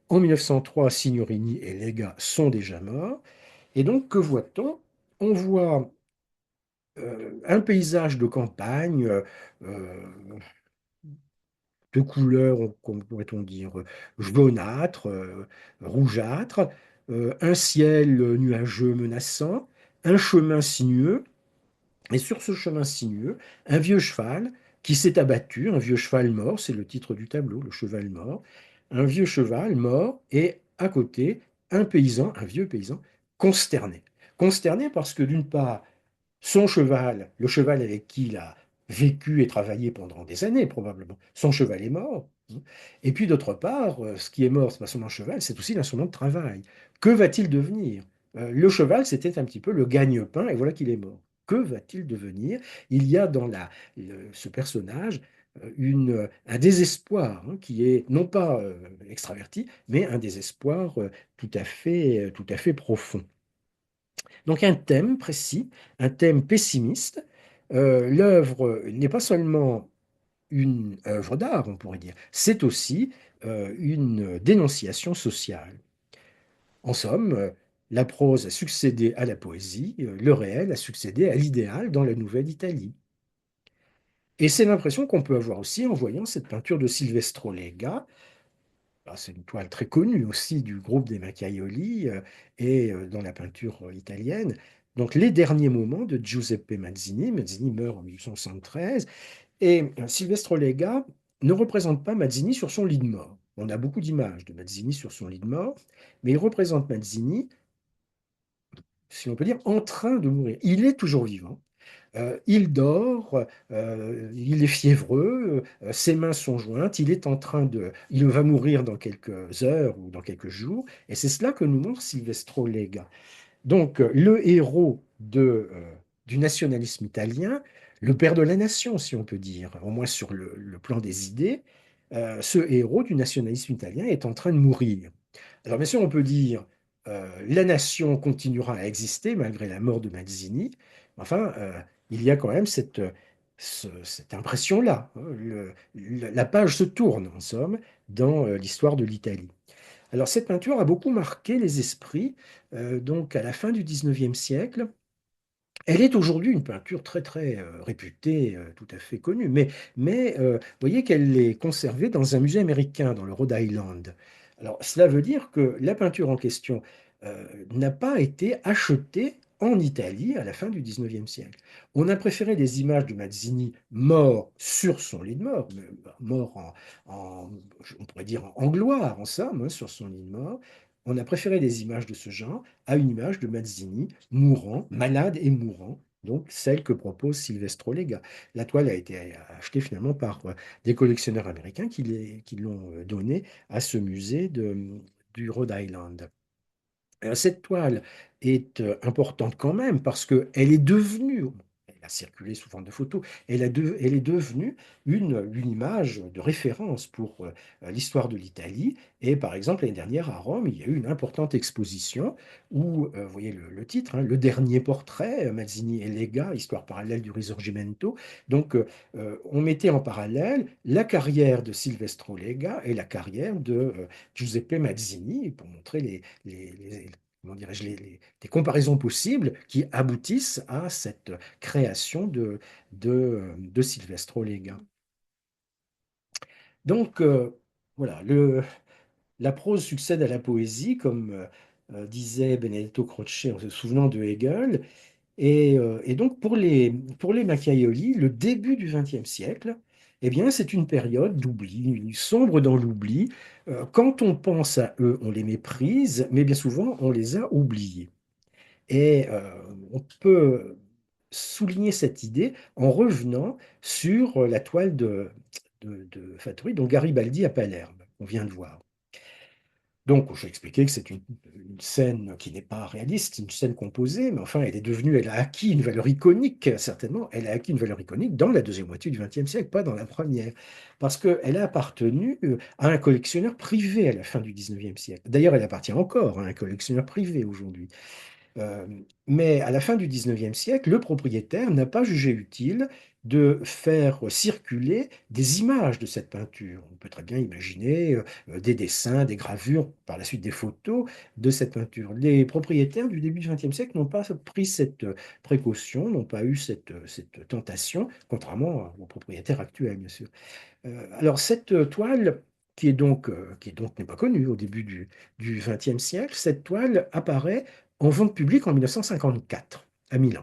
En 1903, Signorini et Lega sont déjà morts. Et donc, que voit-on? On voit un paysage de campagne, euh, de couleurs, comme pourrait-on dire, jaunâtre, rougeâtre, un ciel nuageux menaçant, un chemin sinueux, et sur ce chemin sinueux, un vieux cheval qui s'est abattu, un vieux cheval mort, c'est le titre du tableau, le cheval mort, un vieux cheval mort, et à côté, un paysan, un vieux paysan, consterné. Consterné parce que d'une part, son cheval, le cheval avec qui il a vécu et travaillé pendant des années probablement, son cheval est mort. Et puis d'autre part, ce qui est mort, c'est pas seulement un cheval, c'est aussi l'instrument de travail. Que va-t-il devenir? Le cheval, c'était un petit peu le gagne-pain, et voilà qu'il est mort. Que va-t-il devenir? Il y a dans ce personnage un désespoir qui est non pas extraverti, mais un désespoir tout à fait profond. Donc un thème précis, un thème pessimiste. L'œuvre n'est pas seulement une œuvre d'art, on pourrait dire, c'est aussi une dénonciation sociale. En somme, la prose a succédé à la poésie, le réel a succédé à l'idéal dans la Nouvelle Italie. Et c'est l'impression qu'on peut avoir aussi en voyant cette peinture de Silvestro Lega. Alors, c'est une toile très connue aussi du groupe des Macchiaioli et dans la peinture italienne. Donc les derniers moments de Giuseppe Mazzini. Mazzini meurt en 1873 et Silvestro Lega ne représente pas Mazzini sur son lit de mort. On a beaucoup d'images de Mazzini sur son lit de mort, mais il représente Mazzini, si on peut dire, en train de mourir. Il est toujours vivant. Il dort, il est fiévreux, ses mains sont jointes, il va mourir dans quelques heures ou dans quelques jours, et c'est cela que nous montre Silvestro Lega. Donc, le héros du nationalisme italien, le père de la nation, si on peut dire, au moins sur le plan des idées, ce héros du nationalisme italien est en train de mourir. Alors, bien sûr, on peut dire la nation continuera à exister malgré la mort de Mazzini. Enfin, il y a quand même cette impression-là, hein. La page se tourne, en somme, dans l'histoire de l'Italie. Alors, cette peinture a beaucoup marqué les esprits, donc à la fin du 19e siècle. Elle est aujourd'hui une peinture très très réputée, tout à fait connue, vous voyez qu'elle est conservée dans un musée américain, dans le Rhode Island. Alors cela veut dire que la peinture en question n'a pas été achetée en Italie à la fin du 19e siècle. On a préféré des images de Mazzini mort sur son lit de mort, mort en- on pourrait dire en gloire, en somme, hein, sur son lit de mort. On a préféré des images de ce genre à une image de Mazzini mourant, malade et mourant, donc celle que propose Silvestro Lega. La toile a été achetée finalement par des collectionneurs américains qui l'ont donnée à ce musée du Rhode Island. Cette toile est importante quand même parce qu'elle est devenue, elle a circulé sous forme de photo, elle est devenue une image de référence pour l'histoire de l'Italie. Et par exemple, l'année dernière à Rome, il y a eu une importante exposition où, vous voyez le titre, hein, Le dernier portrait, Mazzini et Lega, histoire parallèle du Risorgimento. Donc, on mettait en parallèle la carrière de Silvestro Lega et la carrière de Giuseppe Mazzini pour montrer comment dirais-je, les comparaisons possibles qui aboutissent à cette création de Silvestro Lega. Donc, voilà, la prose succède à la poésie, comme disait Benedetto Croce en se souvenant de Hegel. Et donc, pour les Macchiaioli, le début du XXe siècle, eh bien, c'est une période d'oubli, sombre dans l'oubli. Quand on pense à eux, on les méprise, mais bien souvent, on les a oubliés. Et on peut souligner cette idée en revenant sur la toile de Fattori, dont Garibaldi à Palerme, qu'on vient de voir. Donc, je vais expliquer que c'est une scène qui n'est pas réaliste, une scène composée, mais enfin, elle a acquis une valeur iconique, certainement, elle a acquis une valeur iconique dans la deuxième moitié du XXe siècle, pas dans la première, parce qu'elle a appartenu à un collectionneur privé à la fin du XIXe siècle. D'ailleurs, elle appartient encore à un collectionneur privé aujourd'hui. Euh, mais à la fin du XIXe siècle, le propriétaire n'a pas jugé utile de faire circuler des images de cette peinture. On peut très bien imaginer des dessins, des gravures, par la suite des photos de cette peinture. Les propriétaires du début du XXe siècle n'ont pas pris cette précaution, n'ont pas eu cette tentation, contrairement aux propriétaires actuels, bien sûr. Alors cette toile, qui est donc n'est pas connue au début du XXe siècle, cette toile apparaît en vente publique en 1954 à Milan.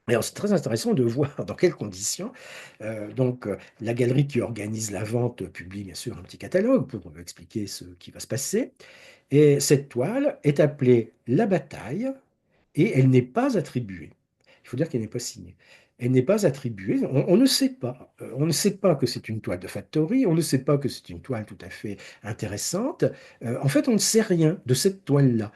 Alors c'est très intéressant de voir dans quelles conditions. La galerie qui organise la vente publie bien sûr un petit catalogue pour expliquer ce qui va se passer. Et cette toile est appelée La Bataille et elle n'est pas attribuée. Il faut dire qu'elle n'est pas signée. Elle n'est pas attribuée, on ne sait pas. On ne sait pas que c'est une toile de Fattori, on ne sait pas que c'est une toile tout à fait intéressante. En fait, on ne sait rien de cette toile-là.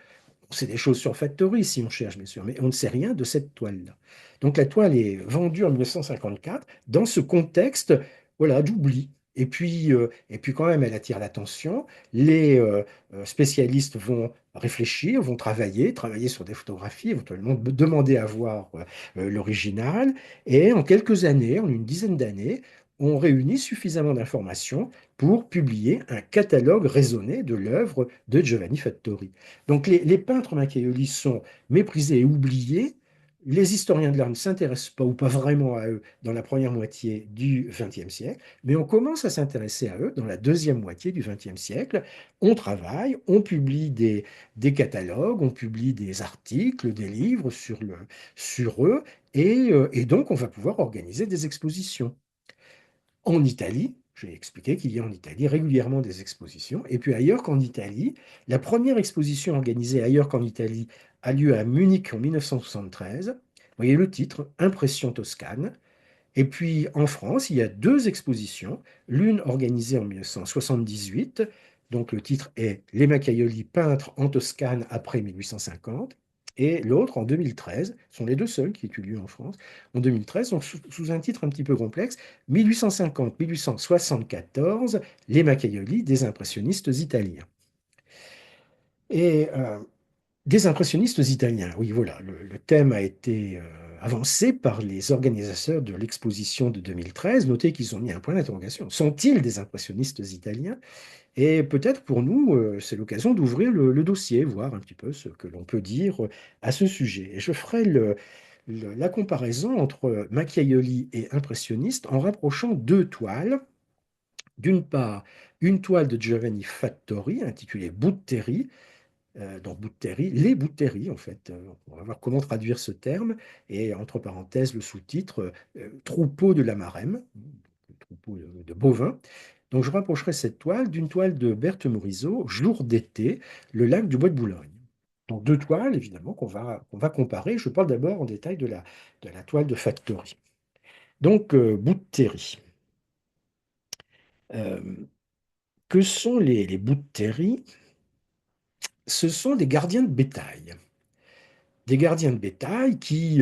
On sait des choses sur Factory si on cherche, bien sûr, mais on ne sait rien de cette toile-là. Donc la toile est vendue en 1954 dans ce contexte, voilà, d'oubli. Et puis quand même, elle attire l'attention. Les spécialistes vont réfléchir, vont travailler sur des photographies, éventuellement demander à voir l'original. Et en quelques années, en une dizaine d'années, on réunit suffisamment d'informations pour publier un catalogue raisonné de l'œuvre de Giovanni Fattori. Donc les peintres Macchiaioli sont méprisés et oubliés les historiens de l'art ne s'intéressent pas ou pas vraiment à eux dans la première moitié du XXe siècle, mais on commence à s'intéresser à eux dans la deuxième moitié du XXe siècle. On travaille, on publie des catalogues, on publie des articles, des livres sur eux, et donc on va pouvoir organiser des expositions. En Italie, j'ai expliqué qu'il y a en Italie régulièrement des expositions. Et puis ailleurs qu'en Italie, la première exposition organisée ailleurs qu'en Italie a lieu à Munich en 1973. Vous voyez le titre, Impression toscane. Et puis en France, il y a deux expositions, l'une organisée en 1978, donc le titre est Les Macaioli peintres en Toscane après 1850, et l'autre en 2013, ce sont les deux seuls qui aient eu lieu en France, en 2013, donc sous un titre un petit peu complexe, 1850-1874, Les Macaioli des impressionnistes italiens. Et des impressionnistes italiens, oui, voilà, le thème a été avancé par les organisateurs de l'exposition de 2013. Notez qu'ils ont mis un point d'interrogation. Sont-ils des impressionnistes italiens? Et peut-être pour nous, c'est l'occasion d'ouvrir le dossier, voir un petit peu ce que l'on peut dire à ce sujet. Et je ferai la comparaison entre Macchiaioli et impressionniste en rapprochant deux toiles. D'une part, une toile de Giovanni Fattori intitulée Butteri, donc Bouteri, les Bouteri en fait. On va voir comment traduire ce terme. Et entre parenthèses, le sous-titre Troupeau de la Marème, troupeau de bovins. Donc je rapprocherai cette toile d'une toile de Berthe Morisot, Jour d'été, le lac du Bois de Boulogne. Donc deux toiles, évidemment, qu'on va comparer. Je parle d'abord en détail de la toile de Factory. Donc Bouteri. Euh, que sont les Bouteri? Ce sont des gardiens de bétail. Des gardiens de bétail qui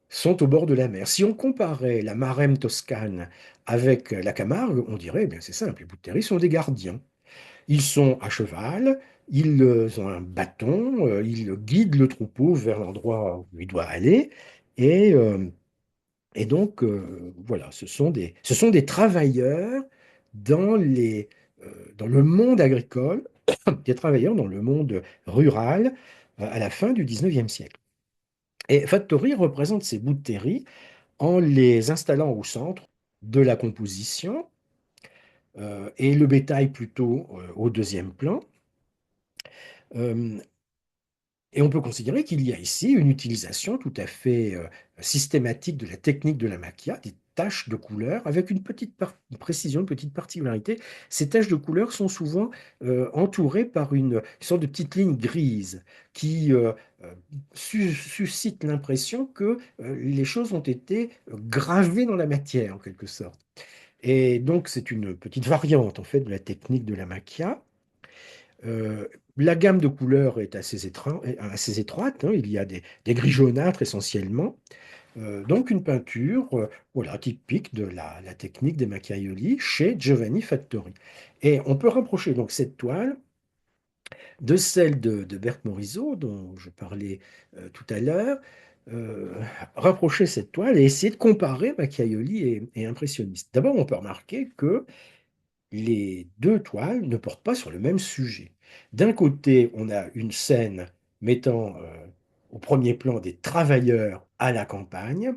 sont au bord de la mer. Si on comparait la Marème toscane avec la Camargue, on dirait, eh bien c'est simple, les Boutteri sont des gardiens. Ils sont à cheval, ils ont un bâton, ils guident le troupeau vers l'endroit où il doit aller, et, euh, et donc voilà, ce sont des travailleurs dans dans le monde agricole, des travailleurs dans le monde rural à la fin du 19e siècle. Et Fattori représente ces bouts de terri en les installant au centre de la composition et le bétail plutôt au deuxième plan. Euh, et on peut considérer qu'il y a ici une utilisation tout à fait systématique de la technique de la macchia, des taches de couleur, avec une petite précision, une petite particularité. Ces taches de couleur sont souvent entourées par une sorte de petite ligne grise qui euh, suscite l'impression que les choses ont été gravées dans la matière, en quelque sorte. Et donc, c'est une petite variante, en fait, de la technique de la macchia. La gamme de couleurs est assez étroite, hein. Il y a des gris jaunâtres essentiellement. Donc une peinture voilà, typique de la technique des Macchiaioli chez Giovanni Fattori. Et on peut rapprocher donc cette toile de celle de Berthe Morisot, dont je parlais tout à l'heure, euh, rapprocher cette toile et essayer de comparer Macchiaioli et impressionniste. D'abord, on peut remarquer que les deux toiles ne portent pas sur le même sujet. D'un côté, on a une scène mettant au premier plan des travailleurs à la campagne.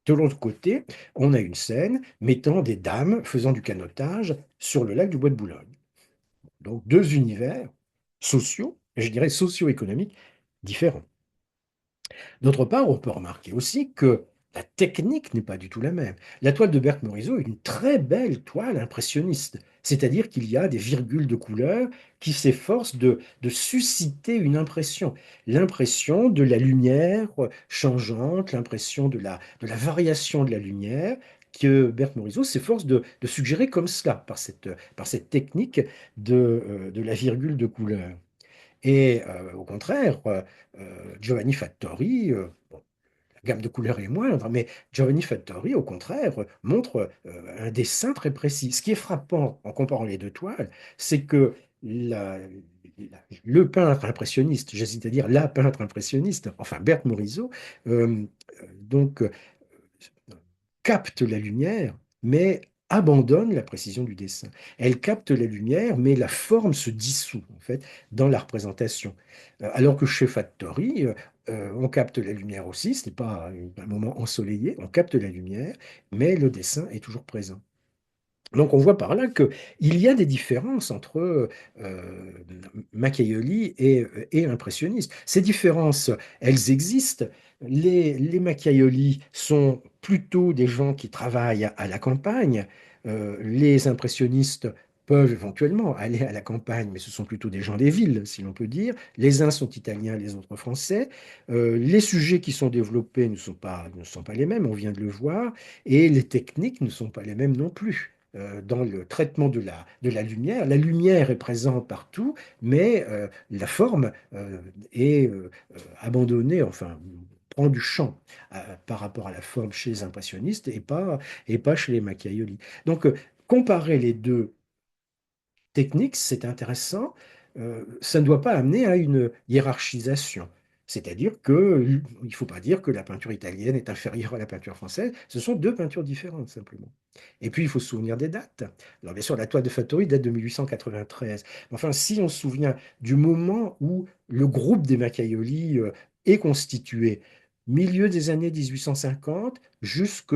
De l'autre côté, on a une scène mettant des dames faisant du canotage sur le lac du Bois de Boulogne. Donc deux univers sociaux, et je dirais socio-économiques, différents. D'autre part, on peut remarquer aussi que la technique n'est pas du tout la même. La toile de Berthe Morisot est une très belle toile impressionniste, c'est-à-dire qu'il y a des virgules de couleurs qui s'efforcent de susciter une impression, l'impression de la lumière changeante, l'impression de la variation de la lumière que Berthe Morisot s'efforce de suggérer comme cela, par cette technique de la virgule de couleur. Et au contraire, Giovanni Fattori, bon, la gamme de couleurs est moindre, mais Giovanni Fattori, au contraire, montre un dessin très précis. Ce qui est frappant en comparant les deux toiles, c'est que le peintre impressionniste, j'hésite à dire la peintre impressionniste, enfin Berthe Morisot, donc capte la lumière, mais abandonne la précision du dessin. Elle capte la lumière, mais la forme se dissout, en fait, dans la représentation. Alors que chez Fattori, On capte la lumière aussi, ce n'est pas un moment ensoleillé, on capte la lumière, mais le dessin est toujours présent. Donc on voit par là qu'il y a des différences entre Machiavelli et impressionniste. Ces différences, elles existent. Les Machiavelli sont plutôt des gens qui travaillent à la campagne. Les impressionnistes peuvent éventuellement aller à la campagne, mais ce sont plutôt des gens des villes, si l'on peut dire. Les uns sont italiens, les autres français. Les sujets qui sont développés ne sont pas les mêmes, on vient de le voir, et les techniques ne sont pas les mêmes non plus dans le traitement de la lumière. La lumière est présente partout, mais la forme est abandonnée, enfin, prend du champ par rapport à la forme chez les impressionnistes et pas chez les Machiavelli. Donc, comparer les deux technique, c'est intéressant. Ça ne doit pas amener à une hiérarchisation. C'est-à-dire qu'il ne faut pas dire que la peinture italienne est inférieure à la peinture française. Ce sont deux peintures différentes, simplement. Et puis, il faut se souvenir des dates. Alors, bien sûr, la toile de Fattori date de 1893. Mais enfin, si on se souvient du moment où le groupe des Machiavelli est constitué, milieu des années 1850 jusque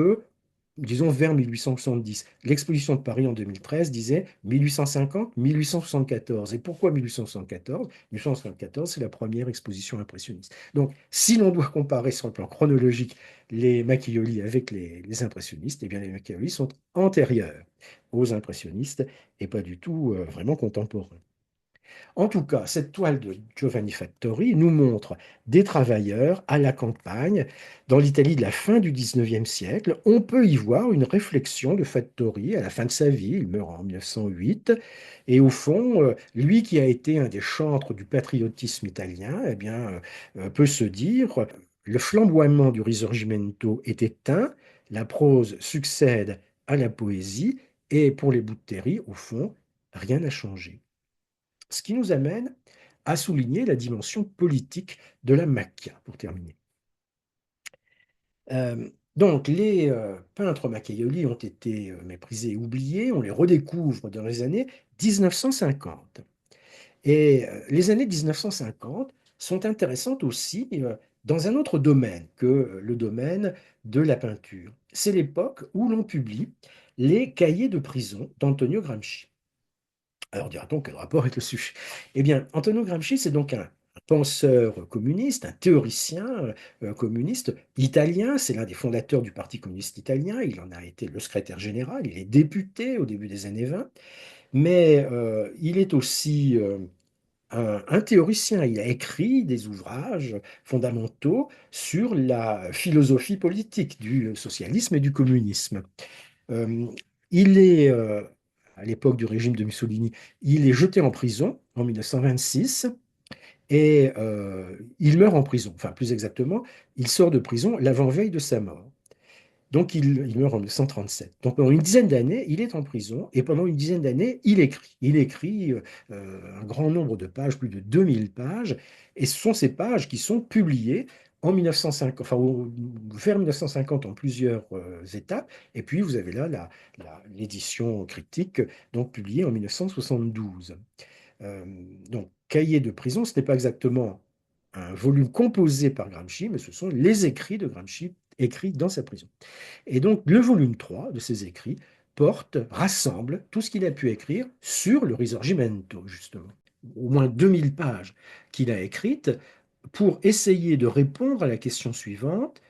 disons vers 1870. L'exposition de Paris en 2013 disait 1850-1874. Et pourquoi 1874? 1874, c'est la première exposition impressionniste. Donc, si l'on doit comparer sur le plan chronologique les Machiavelli avec les impressionnistes, eh bien les Machiavelli sont antérieurs aux impressionnistes et pas du tout vraiment contemporains. En tout cas, cette toile de Giovanni Fattori nous montre des travailleurs à la campagne dans l'Italie de la fin du XIXe siècle. On peut y voir une réflexion de Fattori à la fin de sa vie, il meurt en 1908, et au fond, lui qui a été un des chantres du patriotisme italien, eh bien, peut se dire, le flamboiement du Risorgimento est éteint, la prose succède à la poésie, et pour les Boutteri, au fond, rien n'a changé. Ce qui nous amène à souligner la dimension politique de la Macchia, pour terminer. Donc, les peintres Machiavelli ont été méprisés et oubliés, on les redécouvre dans les années 1950. Et les années 1950 sont intéressantes aussi dans un autre domaine que le domaine de la peinture. C'est l'époque où l'on publie les cahiers de prison d'Antonio Gramsci. Alors dira-t-on, quel rapport avec le sujet? Eh bien, Antonio Gramsci, c'est donc un penseur communiste, un théoricien communiste italien. C'est l'un des fondateurs du Parti communiste italien. Il en a été le secrétaire général. Il est député au début des années 20. Mais il est aussi un théoricien. Il a écrit des ouvrages fondamentaux sur la philosophie politique du socialisme et du communisme. Euh, il est, à l'époque du régime de Mussolini, il est jeté en prison en 1926 et il meurt en prison. Enfin, plus exactement, il sort de prison l'avant-veille de sa mort. Donc, il meurt en 1937. Donc, pendant une dizaine d'années, il est en prison et pendant une dizaine d'années, il écrit. Il écrit un grand nombre de pages, plus de 2000 pages, et ce sont ces pages qui sont publiées en 1950, enfin, vers 1950 en plusieurs étapes, et puis vous avez là l'édition critique, donc publiée en 1972. Euh, donc, Cahiers de prison, ce n'est pas exactement un volume composé par Gramsci, mais ce sont les écrits de Gramsci écrits dans sa prison. Et donc, le volume 3 de ses écrits rassemble tout ce qu'il a pu écrire sur le Risorgimento, justement. Au moins 2000 pages qu'il a écrites pour essayer de répondre à la question suivante,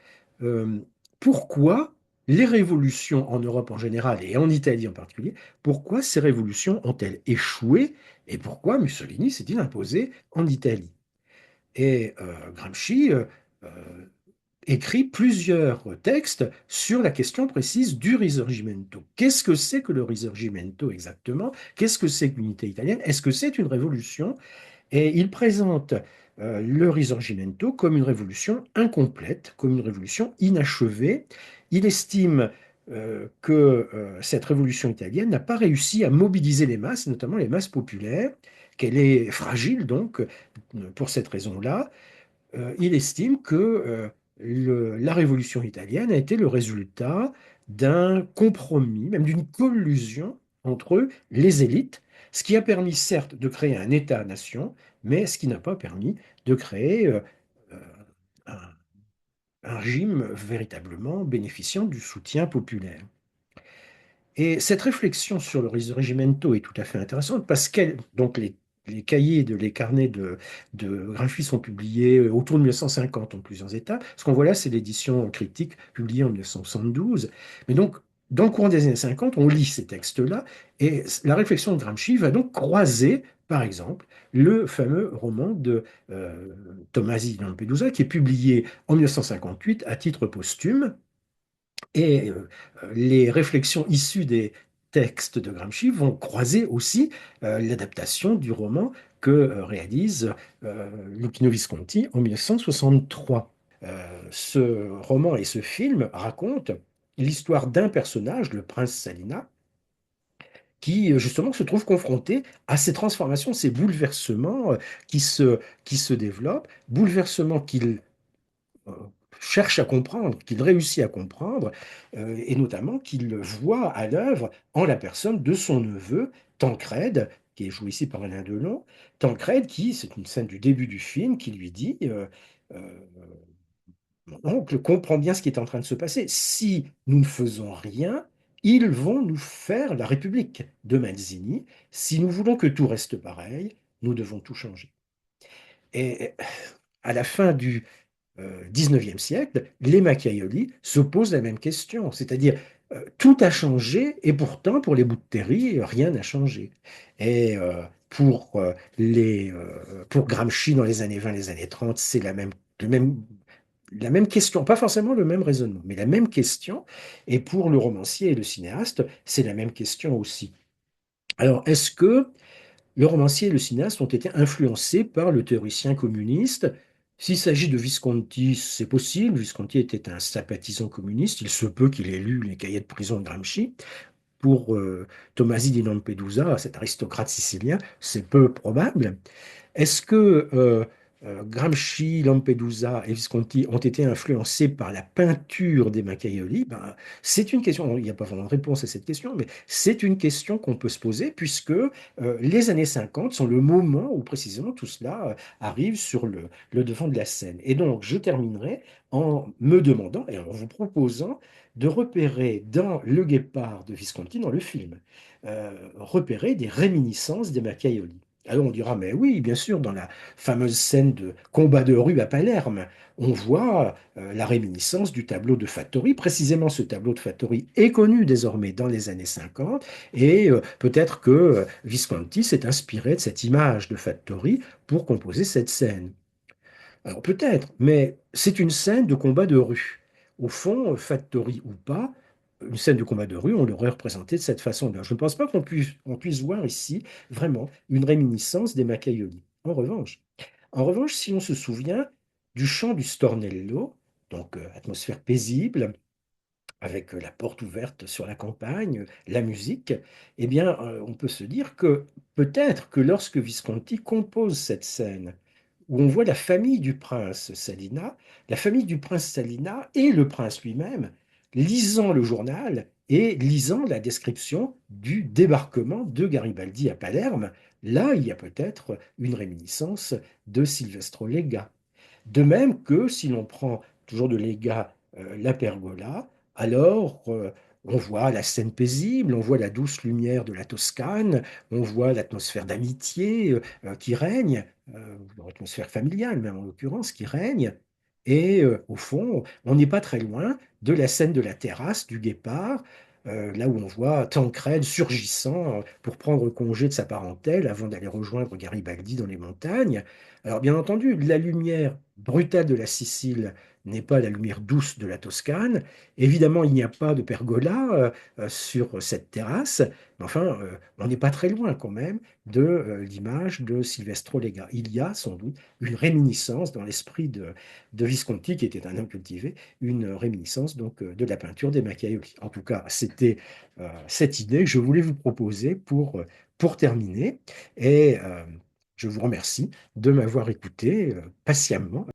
euh, pourquoi les révolutions en Europe en général et en Italie en particulier, pourquoi ces révolutions ont-elles échoué et pourquoi Mussolini s'est-il imposé en Italie? Et Gramsci euh, écrit plusieurs textes sur la question précise du Risorgimento. Qu'est-ce que c'est que le Risorgimento exactement? Qu'est-ce que c'est que l'unité italienne? Est-ce que c'est une révolution? Et il présente le Risorgimento comme une révolution incomplète, comme une révolution inachevée. Il estime que cette révolution italienne n'a pas réussi à mobiliser les masses, notamment les masses populaires, qu'elle est fragile donc pour cette raison-là. Il estime que la révolution italienne a été le résultat d'un compromis, même d'une collusion entre les élites, ce qui a permis certes de créer un État-nation, mais ce qui n'a pas permis de créer régime véritablement bénéficiant du soutien populaire. Et cette réflexion sur le risorgimento est tout à fait intéressante parce que donc les carnets de Gramsci sont publiés autour de 1950 en plusieurs étapes. Ce qu'on voit là, c'est l'édition critique publiée en 1972. Mais donc, dans le courant des années 50, on lit ces textes-là et la réflexion de Gramsci va donc croiser, par exemple, le fameux roman de Tomasi di Lampedusa qui est publié en 1958 à titre posthume et les réflexions issues des textes de Gramsci vont croiser aussi l'adaptation du roman que réalise Luchino Visconti en 1963. Ce roman et ce film racontent l'histoire d'un personnage, le prince Salina, qui justement se trouve confronté à ces transformations, ces bouleversements qui se développent, bouleversements qu'il euh, cherche à comprendre, qu'il réussit à comprendre, et notamment qu'il voit à l'œuvre en la personne de son neveu, Tancrède, qui est joué ici par Alain Delon. Tancrède, qui, c'est une scène du début du film, qui lui dit euh, mon oncle comprend bien ce qui est en train de se passer. Si nous ne faisons rien, ils vont nous faire la République de Mazzini. Si nous voulons que tout reste pareil, nous devons tout changer. Et à la fin du 19e siècle, les Macchiaioli se posent la même question, c'est-à-dire tout a changé et pourtant pour les Boutteri, rien n'a changé. Et pour Gramsci dans les années 20, les années 30, c'est la même question, pas forcément le même raisonnement, mais la même question. Et pour le romancier et le cinéaste, c'est la même question aussi. Alors, est-ce que le romancier et le cinéaste ont été influencés par le théoricien communiste? S'il s'agit de Visconti, c'est possible. Visconti était un sympathisant communiste. Il se peut qu'il ait lu les cahiers de prison de Gramsci. Pour Tomasi di Lampedusa, cet aristocrate sicilien, c'est peu probable. Est-ce que Gramsci, Lampedusa et Visconti ont été influencés par la peinture des Macchiaioli? Ben, c'est une question, il n'y a pas vraiment de réponse à cette question, mais c'est une question qu'on peut se poser puisque les années 50 sont le moment où précisément tout cela arrive sur le devant de la scène. Et donc, je terminerai en me demandant et en vous proposant de repérer dans Le Guépard de Visconti, dans le film, repérer des réminiscences des Macchiaioli. Alors on dira, mais oui, bien sûr, dans la fameuse scène de combat de rue à Palerme, on voit la réminiscence du tableau de Fattori. Précisément, ce tableau de Fattori est connu désormais dans les années 50, et peut-être que Visconti s'est inspiré de cette image de Fattori pour composer cette scène. Alors peut-être, mais c'est une scène de combat de rue. Au fond, Fattori ou pas, une scène de combat de rue, on l'aurait représentée de cette façon-là. Je ne pense pas on puisse voir ici vraiment une réminiscence des Macchiaioli. En revanche, si on se souvient du chant du Stornello, donc atmosphère paisible, avec la porte ouverte sur la campagne, la musique, eh bien, on peut se dire que peut-être que lorsque Visconti compose cette scène, où on voit la famille du prince Salina, la famille du prince Salina et le prince lui-même lisant le journal et lisant la description du débarquement de Garibaldi à Palerme. Là, il y a peut-être une réminiscence de Silvestro Lega. De même que si l'on prend toujours de Lega la pergola, alors on voit la scène paisible, on voit la douce lumière de la Toscane, on voit l'atmosphère d'amitié qui règne, l'atmosphère familiale même en l'occurrence qui règne. Et au fond, on n'est pas très loin de la scène de la terrasse du Guépard, là où on voit Tancrède surgissant pour prendre congé de sa parentèle avant d'aller rejoindre Garibaldi dans les montagnes. Alors bien entendu, la lumière brutale de la Sicile n'est pas la lumière douce de la Toscane. Évidemment, il n'y a pas de pergola sur cette terrasse, mais enfin, on n'est pas très loin quand même de l'image de Silvestro Lega. Il y a sans doute une réminiscence dans l'esprit de Visconti, qui était un homme cultivé, une réminiscence donc de la peinture des Macchiaioli. En tout cas, c'était cette idée que je voulais vous proposer pour terminer. Et je vous remercie de m'avoir écouté patiemment.